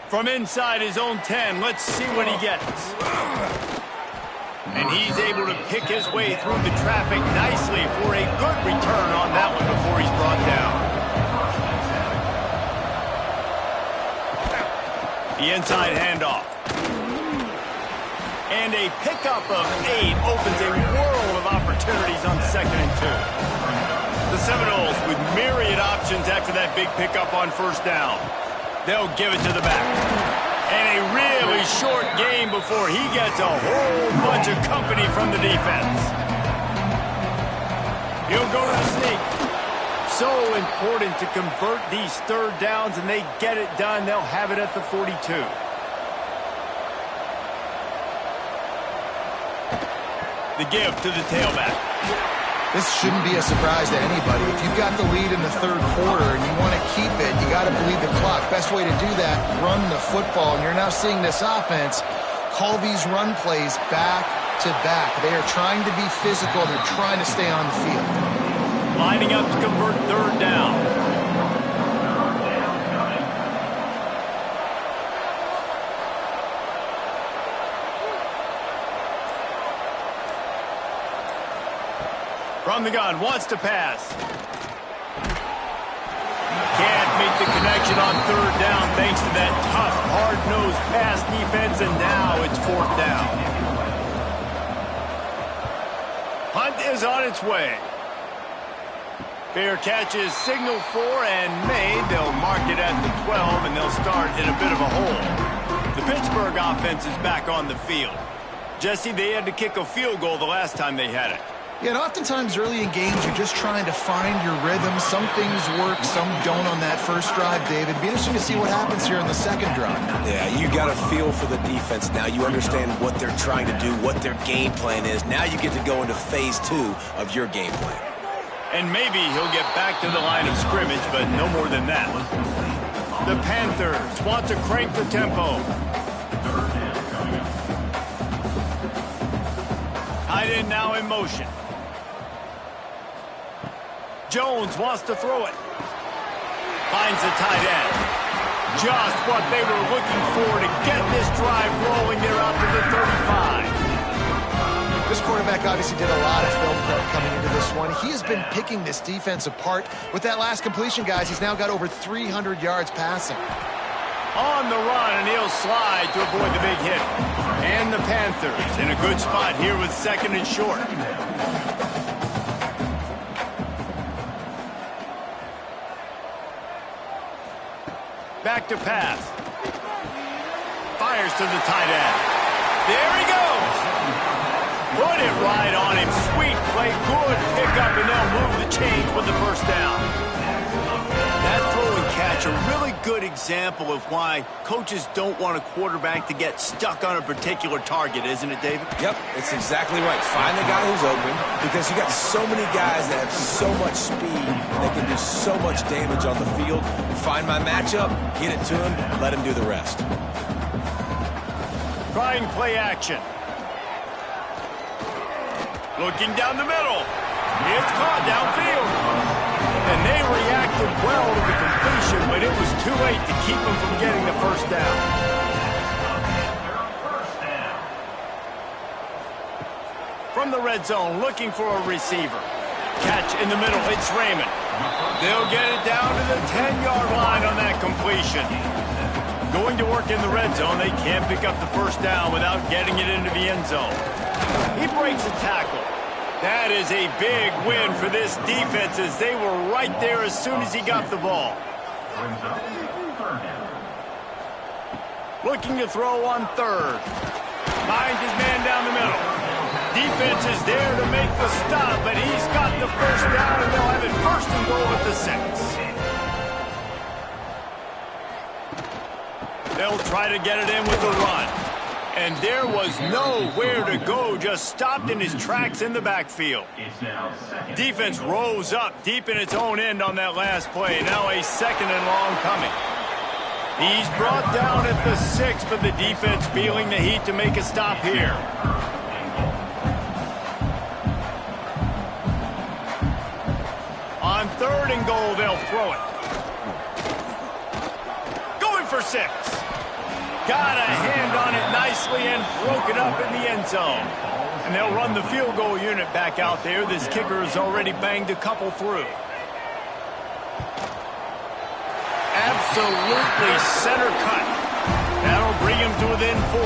From inside his own 10, let's see what he gets. And he's able to pick his way through the traffic nicely for a good return on that one before he's brought down. The inside handoff. And a pickup of 8 opens a world of opportunities on 2nd and 2. The Seminoles with myriad options after that big pickup on 1st down. They'll give it to the back. And a really short game before he gets a whole bunch of company from the defense. He'll go to the sneak. So important to convert these 3rd downs, and they get it done. They'll have it at the 42. The give to the tailback. This shouldn't be a surprise to anybody. If you've got the lead in the 3rd quarter and you want to keep it, you got to bleed the clock. Best way to do that, run the football. And you're now seeing this offense call these run plays back to back. They are trying to be physical. They're trying to stay on the field. Lining up to convert 3rd down. From the gun, wants to pass. Can't make the connection on third down thanks to that tough, hard-nosed pass defense, and now it's fourth down. Punt is on its way. Fair catch is signaled for and made. They'll mark it at the 12, and they'll start in a bit of a hole. The Pittsburgh offense is back on the field. Jesse, they had to kick a field goal the last time they had it. Yeah, and oftentimes early in games, you're just trying to find your rhythm. Some things work, some don't on that first drive, David. It'd be interesting to see what happens here on the second drive. Yeah, you got a feel for the defense now. You understand what they're trying to do, what their game plan is. Now you get to go into phase 2 of your game plan. And maybe he'll get back to the line of scrimmage, but no more than that. The Panthers want to crank the tempo. Tight end now in motion. Jones wants to throw it. Finds the tight end. Just what they were looking for to get this drive rolling. They're out to the 35. This quarterback obviously did a lot of film prep coming into this one. He has been picking this defense apart. With that last completion, guys, he's now got over 300 yards passing. On the run, and he'll slide to avoid the big hit. And the Panthers in a good spot here with second and short. Back to pass. Fires to the tight end. There he goes. Put it right on him. Sweet play. Good pickup, and they'll move the chains with the first down. That throw and catch, a really good example of why coaches don't want a quarterback to get stuck on a particular target, isn't it, David? Yep, it's exactly right. Find the guy who's open, because you got so many guys that have so much speed that can do so much damage on the field. Find my matchup, get it to him, let him do the rest. Trying play action. Looking down the middle. It's caught downfield. And they reacted well to the completion, but it was too late to keep them from getting the first down. From the red zone, looking for a receiver. Catch in the middle, it's Raymond. They'll get it down to the 10-yard line on that completion. Going to work in the red zone, they can't pick up the first down without getting it into the end zone. He breaks a tackle. That is a big win for this defense, as they were right there as soon as he got the ball. Looking to throw on third. Finds his man down the middle. Defense is there to make the stop, but he's got the first down, and they'll have it first and goal at the 6. They'll try to get it in with the run. And there was nowhere to go, just stopped in his tracks in the backfield. Defense rose up deep in its own end on that last play. Now a second and long coming. He's brought down at the 6, but the defense feeling the heat to make a stop here. On third and goal, they'll throw it. Going for 6. Got a hand on it nicely and broke it up in the end zone. And they'll run the field goal unit back out there. This kicker has already banged a couple through. Absolutely center cut. That'll bring him to within 4.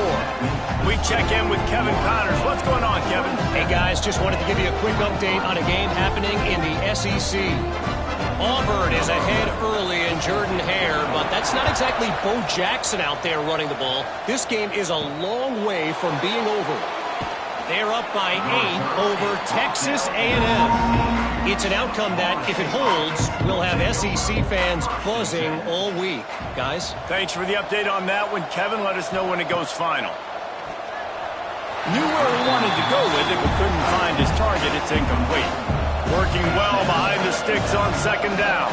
We check in with Kevin Connors. What's going on, Kevin? Hey, guys, just wanted to give you a quick update on a game happening in the SEC. Auburn is ahead early in Jordan-Hare, but that's not exactly Bo Jackson out there running the ball. This game is a long way from being over. They're up by 8 over Texas A&M. It's an outcome that, if it holds, will have SEC fans buzzing all week. Guys? Thanks for the update on that one, Kevin. Let us know when it goes final. Knew where he wanted to go with it, but couldn't find his target. It's incomplete. Working well behind the sticks on second down.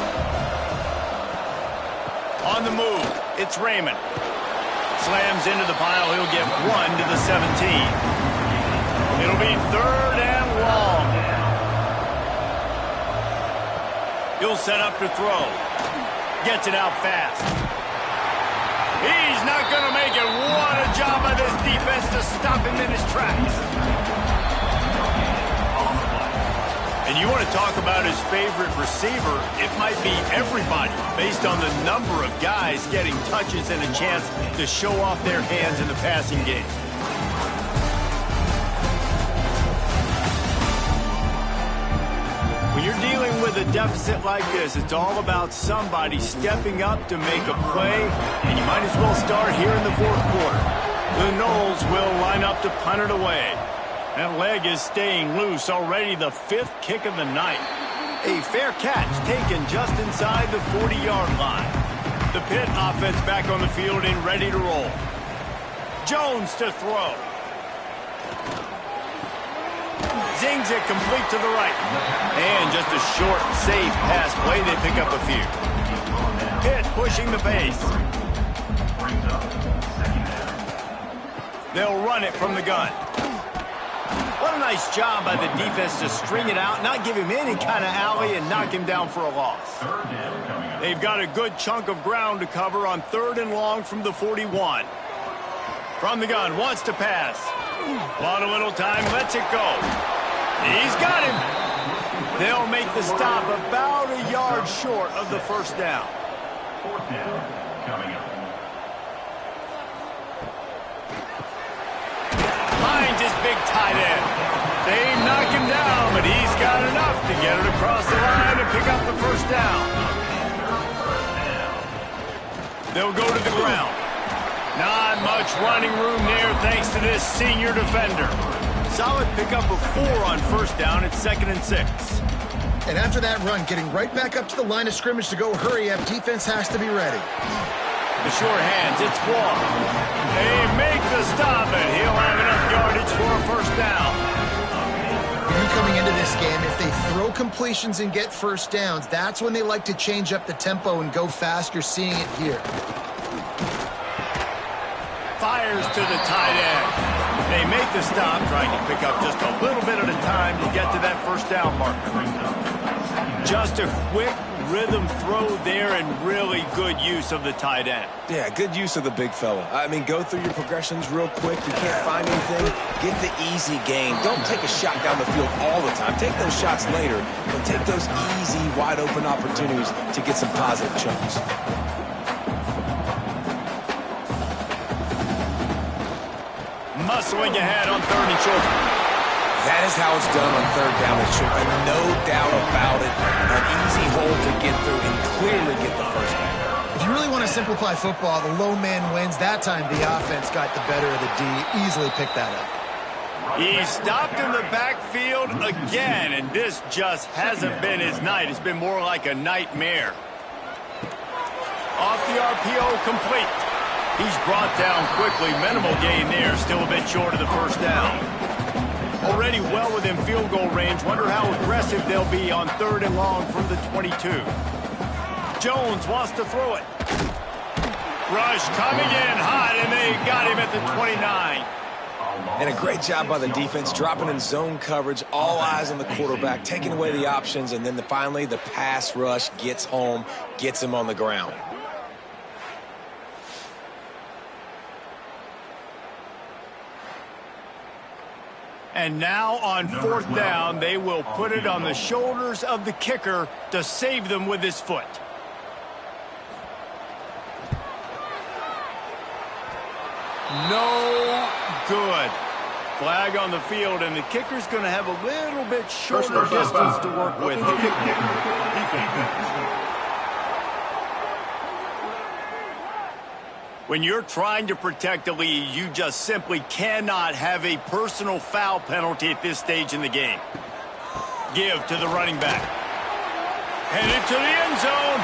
On the move, it's Raymond. Slams into the pile. He'll get 1 to the 17. It'll be third and long. He'll set up to throw. Gets it out fast. He's not going to make it. What a job by this defense to stop him in his tracks. And you about his favorite receiver, it might be everybody based on the number of guys getting touches and a chance to show off their hands in the passing game. When you're dealing with a deficit like this, it's all about somebody stepping up to make a play, and you might as well start here in the fourth quarter. The Noles will line up to punt it away. That leg is staying loose, already the 5th kick of the night. A fair catch taken just inside the 40-yard line. The Pitt offense back on the field and ready to roll. Jones to throw. Zings it complete to the right. And just a short, safe pass play. They pick up a few. Pitt pushing the pace. They'll run it from the gun. What a nice job by the defense to string it out, not give him any kind of alley, and knock him down for a loss. They've got a good chunk of ground to cover on 3rd and long from the 41. From the gun, wants to pass. Want a little time, lets it go. He's got him. They'll make the stop about a yard short of the first down. 4th down coming up. Finds his big tight end. They knock him down, but he's got enough to get it across the line and pick up the first down. They'll go to the ground. Not much running room there thanks to this senior defender. Solid pickup of 4 on first down at 2nd and 6. And after that run, getting right back up to the line of scrimmage to go hurry up, defense has to be ready. The short hands, it's Wall. They make the stop, and he'll have enough yardage for a first down. Coming into this game, if they throw completions and get first downs, that's when they like to change up the tempo and go fast. You're seeing it here. Fires to the tight end. They make the stop, trying to pick up just a little bit at a time to get to that first down marker. Just a quick rhythm throw there and really good use of the tight end. Yeah, good use of the big fella. I mean, go through your progressions real quick. You can't find anything. Get the easy gain. Don't take a shot down the field all the time. Take those shots later, but take those easy, wide-open opportunities to get some positive chunks. Muscling ahead on 3rd and short. That is how it's done on 3rd down and short, and no doubt about it. An easy hole to get through and clearly get the first down. If you really want to simplify football, the low man wins. That time the offense got the better of the D. Easily picked that up. He's stopped in the backfield again, and this just hasn't been his night. It's been more like a nightmare. Off the RPO, complete. He's brought down quickly. Minimal gain there. Still a bit short of the first down. Already well within field goal range. Wonder how aggressive they'll be on 3rd and long from the 22. Jones wants to throw it. Rush coming in hot, and they got him at the 29. And a great job by the defense, dropping in zone coverage, all eyes on the quarterback, taking away the options, and then finally the pass rush gets home, gets him on the ground. And now on 4th down, they will put it on the shoulders of the kicker to save them with his foot. No good. Flag on the field, and the kicker's going to have a little bit shorter distance to work with. When you're trying to protect a lead, you just simply cannot have a personal foul penalty at this stage in the game. Give to the running back. Headed to the end zone.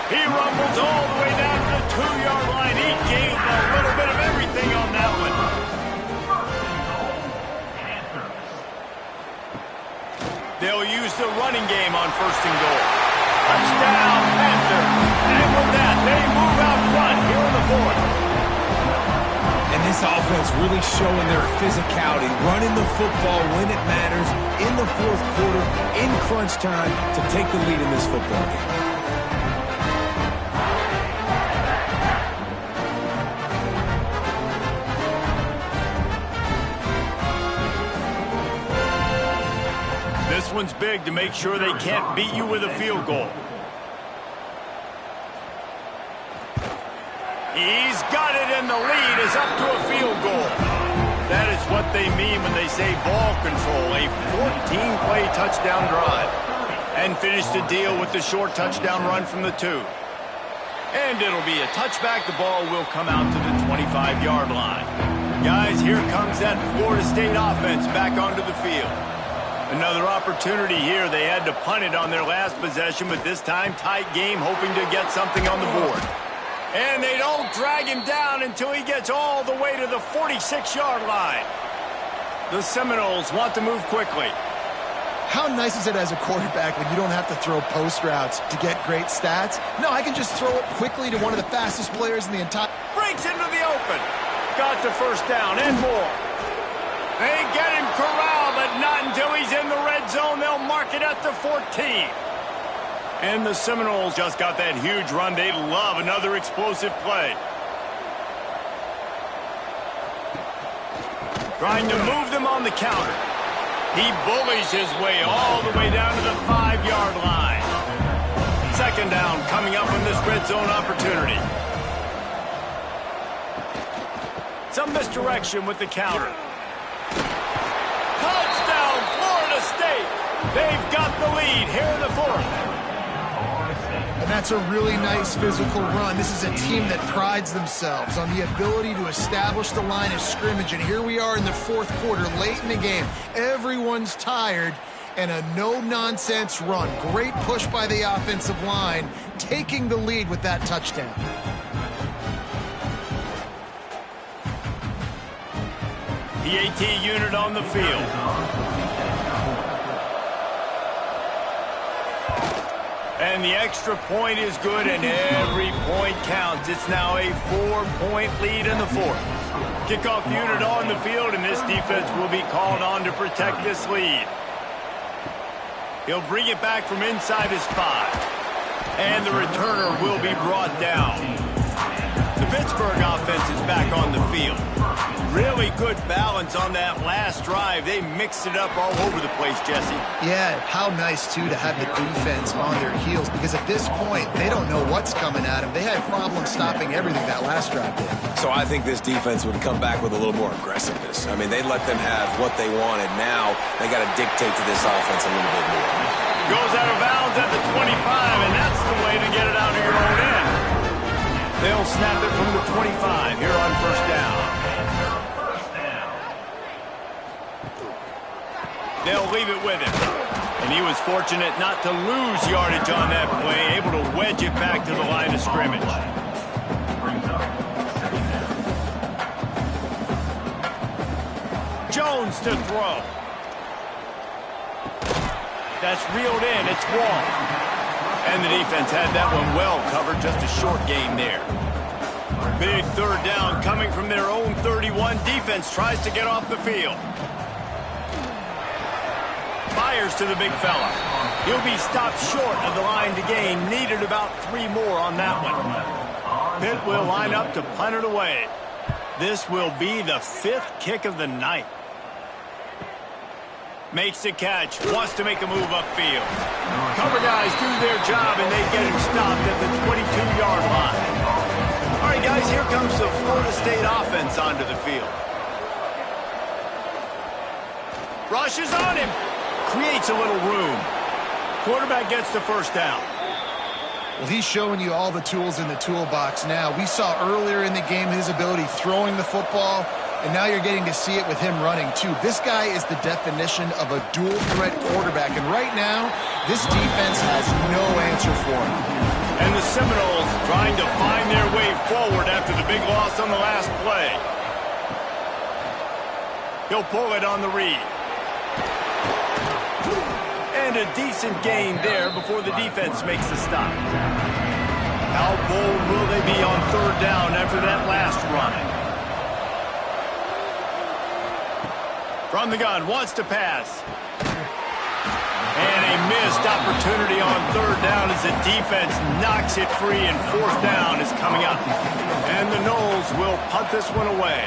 He rumbles all the way down to the 2-yard line. He gained a little bit of everything on that one. They'll use the running game on 1st and goal. Touchdown, Panthers. And with that, they move out front here in the 4th. And this offense really showing their physicality, running the football when it matters, in the 4th quarter, in crunch time, to take the lead in this football game. This This one's big to make sure they can't beat you with a field goal. He's got it, and the lead is up to a field goal. That is what they mean when they say ball control, a 14-play touchdown drive. And finish the deal with the short touchdown run from the 2. And it'll be a touchback. The ball will come out to the 25-yard line. Guys, here comes that Florida State offense back onto the field. Another opportunity here. They had to punt it on their last possession, but this time tight game, hoping to get something on the board. And they don't drag him down until he gets all the way to the 46-yard line. The Seminoles want to move quickly. How nice is it as a quarterback when you don't have to throw post routes to get great stats? No, I can just throw it quickly to one of the fastest players in the entire... Breaks into the open. Got the first down and more. They get him corralled, but not until he's in the red zone. They'll mark it at the 14. And the Seminoles just got that huge run. They love another explosive play. Trying to move them on the counter. He bullies his way all the way down to the 5-yard line. Second down coming up on this red zone opportunity. Some misdirection with the counter. Touchdown, Florida State. They've got the lead here in the 4th. And that's a really nice physical run. This is a team that prides themselves on the ability to establish the line of scrimmage. And here we are in the 4th quarter, late in the game. Everyone's tired, and a no-nonsense run. Great push by the offensive line, taking the lead with that touchdown. PAT unit on the field. And the extra point is good, and every point counts. It's now a 4-point lead in the 4th. Kickoff unit on the field, and this defense will be called on to protect this lead. He'll bring it back from inside his 5. And the returner will be brought down. The Pittsburgh offense is back on the field. Really good balance on that last drive. They mixed it up all over the place, Jesse. Yeah, how nice, too, to have the defense on their heels, because at this point, they don't know what's coming at them. They had problems stopping everything that last drive did. So I think this defense would come back with a little more aggressiveness. I mean, they let them have what they wanted. Now they got to dictate to this offense a little bit more. Goes out of bounds at the 25, and that's the way to get it out of your own end. They'll snap it from the 25 here on first down. They'll leave it with him. And he was fortunate not to lose yardage on that play, able to wedge it back to the line of scrimmage. Jones to throw. That's reeled in. It's Wall. And the defense had that one well covered. Just a short gain there. Big third down coming from their own 31. Defense tries to get off the field. Fires to the big fella. He'll be stopped short of the line to gain. Needed about 3 more on that one. Pitt will line up to punt it away. This will be the 5th kick of the night. Makes the catch. Wants to make a move upfield. Cover guys do their job, and they get him stopped at the 22-yard line. All right, guys, here comes the Florida State offense onto the field. Rushes on him. Creates a little room. Quarterback gets the first down. Well, he's showing you all the tools in the toolbox now. We saw earlier in the game his ability throwing the football, and now you're getting to see it with him running, too. This guy is the definition of a dual-threat quarterback, and right now, this defense has no answer for him. And the Seminoles trying to find their way forward after the big loss on the last play. He'll pull it on the read. And a decent gain there before the defense makes the stop. How bold will they be on third down after that last run? From the gun, wants to pass. And a missed opportunity on third down as the defense knocks it free, and fourth down is coming up. And the Noles will punt this one away.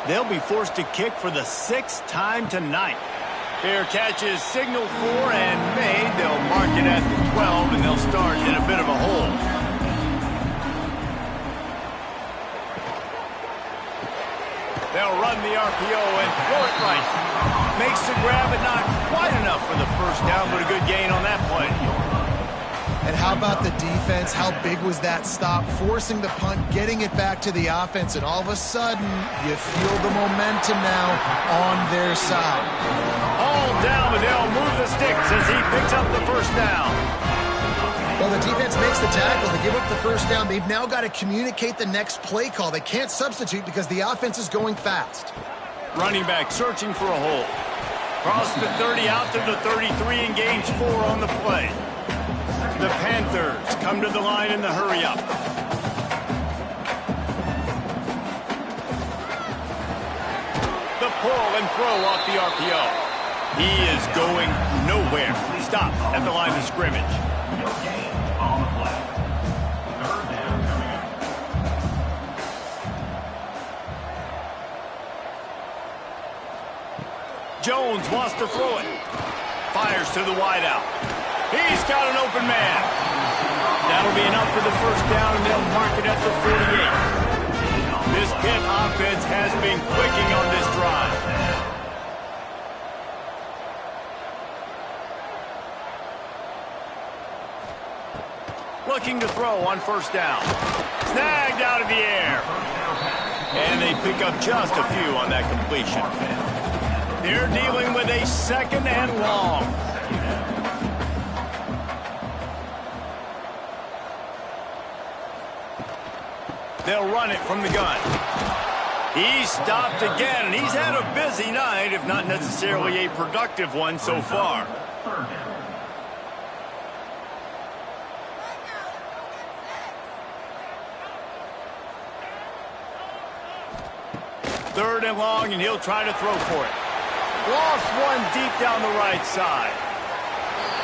They'll be forced to kick for the 6th time tonight. Fair catch is signaled for and made. They'll mark it at the 12, and they'll start in a bit of a hole. They'll run the RPO and throw it right. Makes the grab, but not quite enough for the first down, but a good gain on that play. And how about the defense? How big was that stop? Forcing the punt, getting it back to the offense, and all of a sudden, you feel the momentum now on their side. All down, but they'll move the sticks as he picks up the first down. Well, the defense makes the tackle. They give up the first down. They've now got to communicate the next play call. They can't substitute because the offense is going fast. Running back searching for a hole. Cross the 30 out to the 33 and gains 4 on the play. The Panthers come to the line in the hurry-up. The pull and throw off the RPO. He is going nowhere. Stop at the line of scrimmage. No gain on the play. Third down coming up. Jones wants to throw it. Fires to the wideout. He's got an open man. That'll be enough for the first down, and they'll mark it at the 48. This Pitt offense has been clicking on this drive. Looking to throw on first down. Snagged out of the air. And they pick up just a few on that completion. They're dealing with a second and long. They'll run it from the gun. He's stopped again, and he's had a busy night, if not necessarily a productive one so far. Third and long, and he'll try to throw for it. Lost one deep down the right side.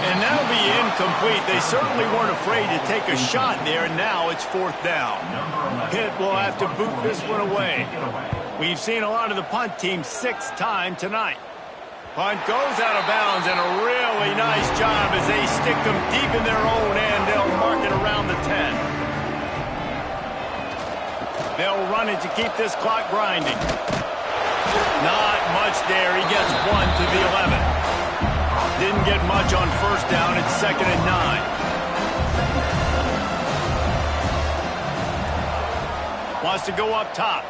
And that'll be incomplete. They certainly weren't afraid to take a shot there, and now it's fourth down. Pitt will have to boot this one away. We've seen a lot of the punt team 6 times tonight. Punt goes out of bounds, and a really nice job as they stick them deep in their own end. They'll mark it around the 10. They'll run it to keep this clock grinding. Not much there. He gets 1 to the 11. Didn't get much on first down. It's 2nd and 9. Wants to go up top.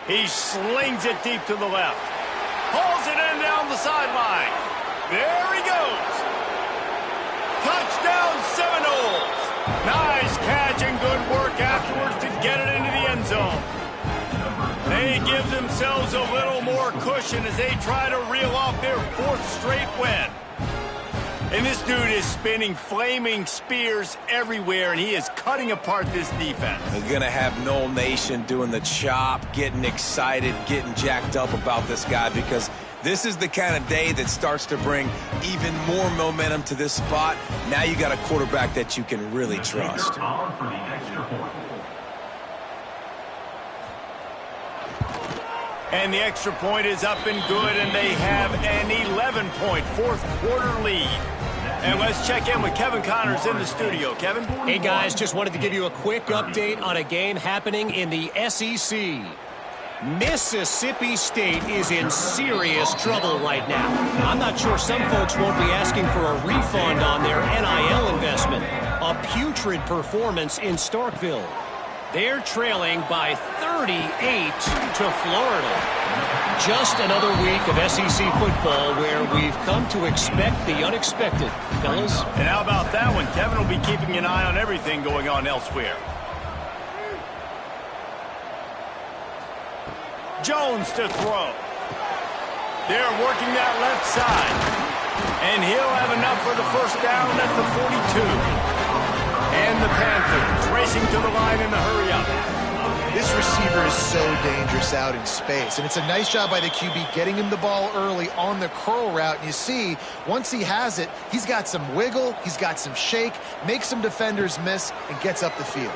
He slings it deep to the left. Pulls it in down the sideline. There he goes. Touchdown Seminoles. Nice catch and good work afterwards to get it into the end zone. They give themselves a little more cushion as they try to reel off their 4th straight win. And this dude is spinning flaming spears everywhere, and he is cutting apart this defense. They're going to have Noel Nation doing the chop, getting excited, getting jacked up about this guy, because this is the kind of day that starts to bring even more momentum to this spot. Now you got a quarterback that you can really trust. For the extra point. And the extra point is up and good, and they have an 11-point fourth-quarter lead. And let's check in with Kevin Connors in the studio. Kevin? Hey, guys, just wanted to give you a quick update on a game happening in the SEC. Mississippi State is in serious trouble right now. I'm not sure some folks won't be asking for a refund on their NIL investment. A putrid performance in Starkville. They're trailing by 38 to Florida. Just another week of SEC football where we've come to expect the unexpected, fellas. And how about that one? Kevin will be keeping an eye on everything going on elsewhere. Jones to throw. They're working that left side. And he'll have enough for the first down at the 42. And the Panthers racing to the line in the hurry-up. This receiver is so dangerous out in space, and it's a nice job by the QB getting him the ball early on the curl route. And you see, once he has it, he's got some wiggle, he's got some shake, makes some defenders miss, and gets up the field.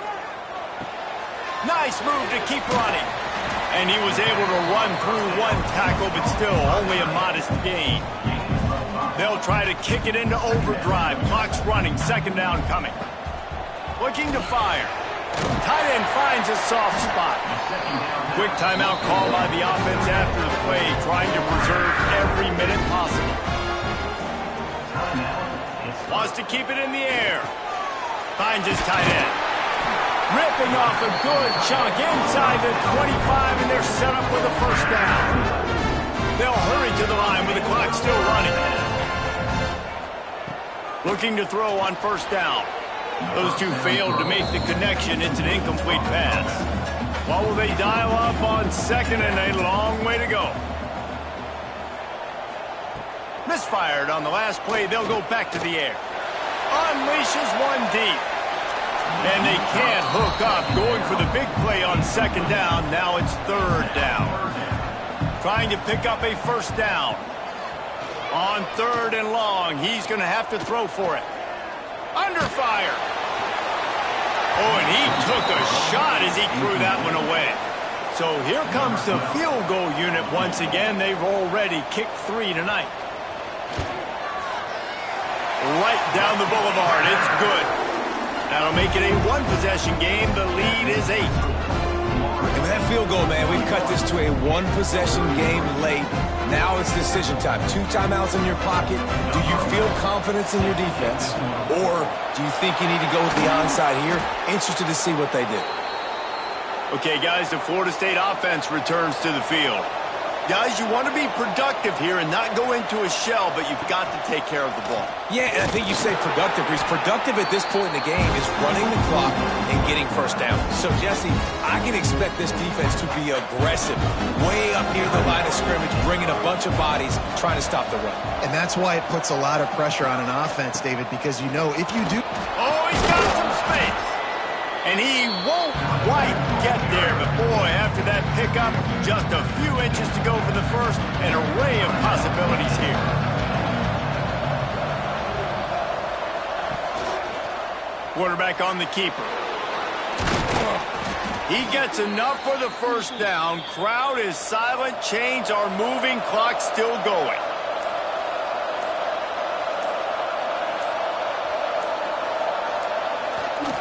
Nice move to keep running. And he was able to run through one tackle, but still only a modest gain. They'll try to kick it into overdrive. Clock's running. Second down coming. Looking to fire. Tight end finds a soft spot. Quick timeout call by the offense after the play, trying to preserve every minute possible. Wants to keep it in the air. Finds his tight end. Ripping off a good chunk inside the 25, and they're set up with a first down. They'll hurry to the line with the clock still running. Looking to throw on first down. Those two failed to make the connection. It's an incomplete pass. What will they dial up on second, and a long way to go. Misfired on the last play. They'll go back to the air. Unleashes one deep. And they can't hook up. Going for the big play on second down. Now it's third down. Trying to pick up a first down. On third and long, he's going to have to throw for it. Under fire. Oh, and he took a shot as he threw that one away. So here comes the field goal unit once again. They've already kicked 3 tonight. Right down the boulevard. It's good. That'll make it a one-possession game. The lead is 8. And with that field goal, man, we've cut this to a one-possession game late. Now it's decision time. 2 timeouts in your pocket. Do you feel confidence in your defense? Or do you think you need to go with the onside here? Interested to see what they do. Okay, guys, the Florida State offense returns to the field. Guys, you want to be productive here and not go into a shell, but you've got to take care of the ball. Yeah, and I think you say productive. He's productive at this point in the game is running the clock and getting first down. So, Jesse, I can expect this defense to be aggressive, way up near the line of scrimmage, bringing a bunch of bodies, trying to stop the run. And that's why it puts a lot of pressure on an offense, David, because you know if you do... Oh, he's got some space. And he won't quite get there, but boy, after that pickup, just a few inches to go for the first, an array of possibilities here. Quarterback on the keeper. He gets enough for the first down. Crowd is silent. Chains are moving. Clock still going.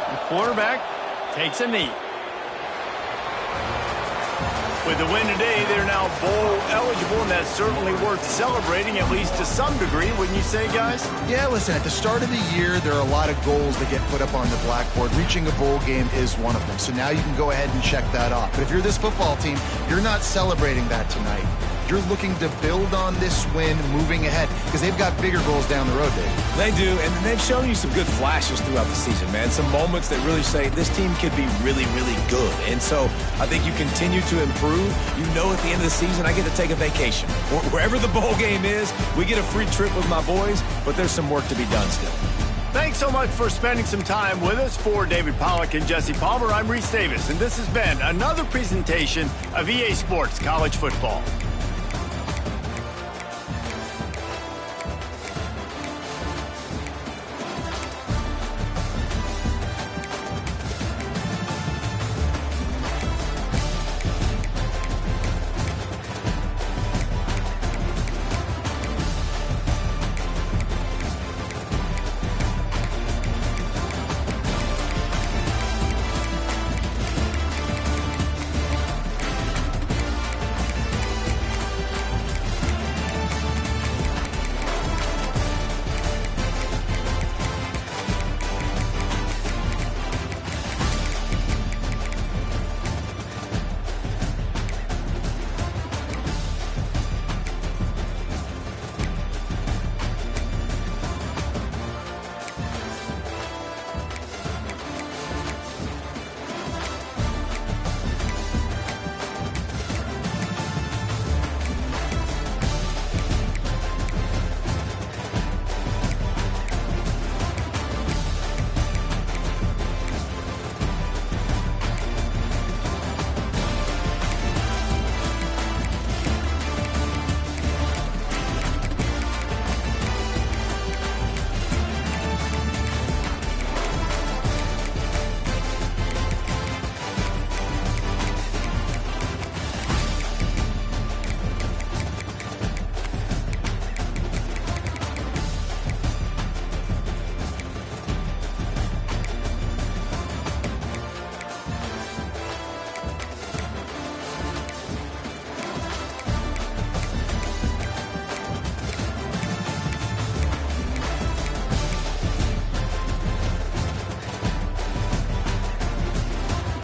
The quarterback takes a knee. With the win today, they're now bowl eligible, and that's certainly worth celebrating, at least to some degree, wouldn't you say, guys? Yeah, listen, at the start of the year, there are a lot of goals that get put up on the blackboard. Reaching a bowl game is one of them. So now you can go ahead and check that off. But if you're this football team, you're not celebrating that tonight. You're looking to build on this win moving ahead because they've got bigger goals down the road, Dave. They do, and they've shown you some good flashes throughout the season, man. Some moments that really say this team could be really, really good. And so I think you continue to improve. You know at the end of the season, I get to take a vacation. Wherever the bowl game is, we get a free trip with my boys, but there's some work to be done still. Thanks so much for spending some time with us. For David Pollack and Jesse Palmer, I'm Reese Davis, and this has been another presentation of EA Sports College Football.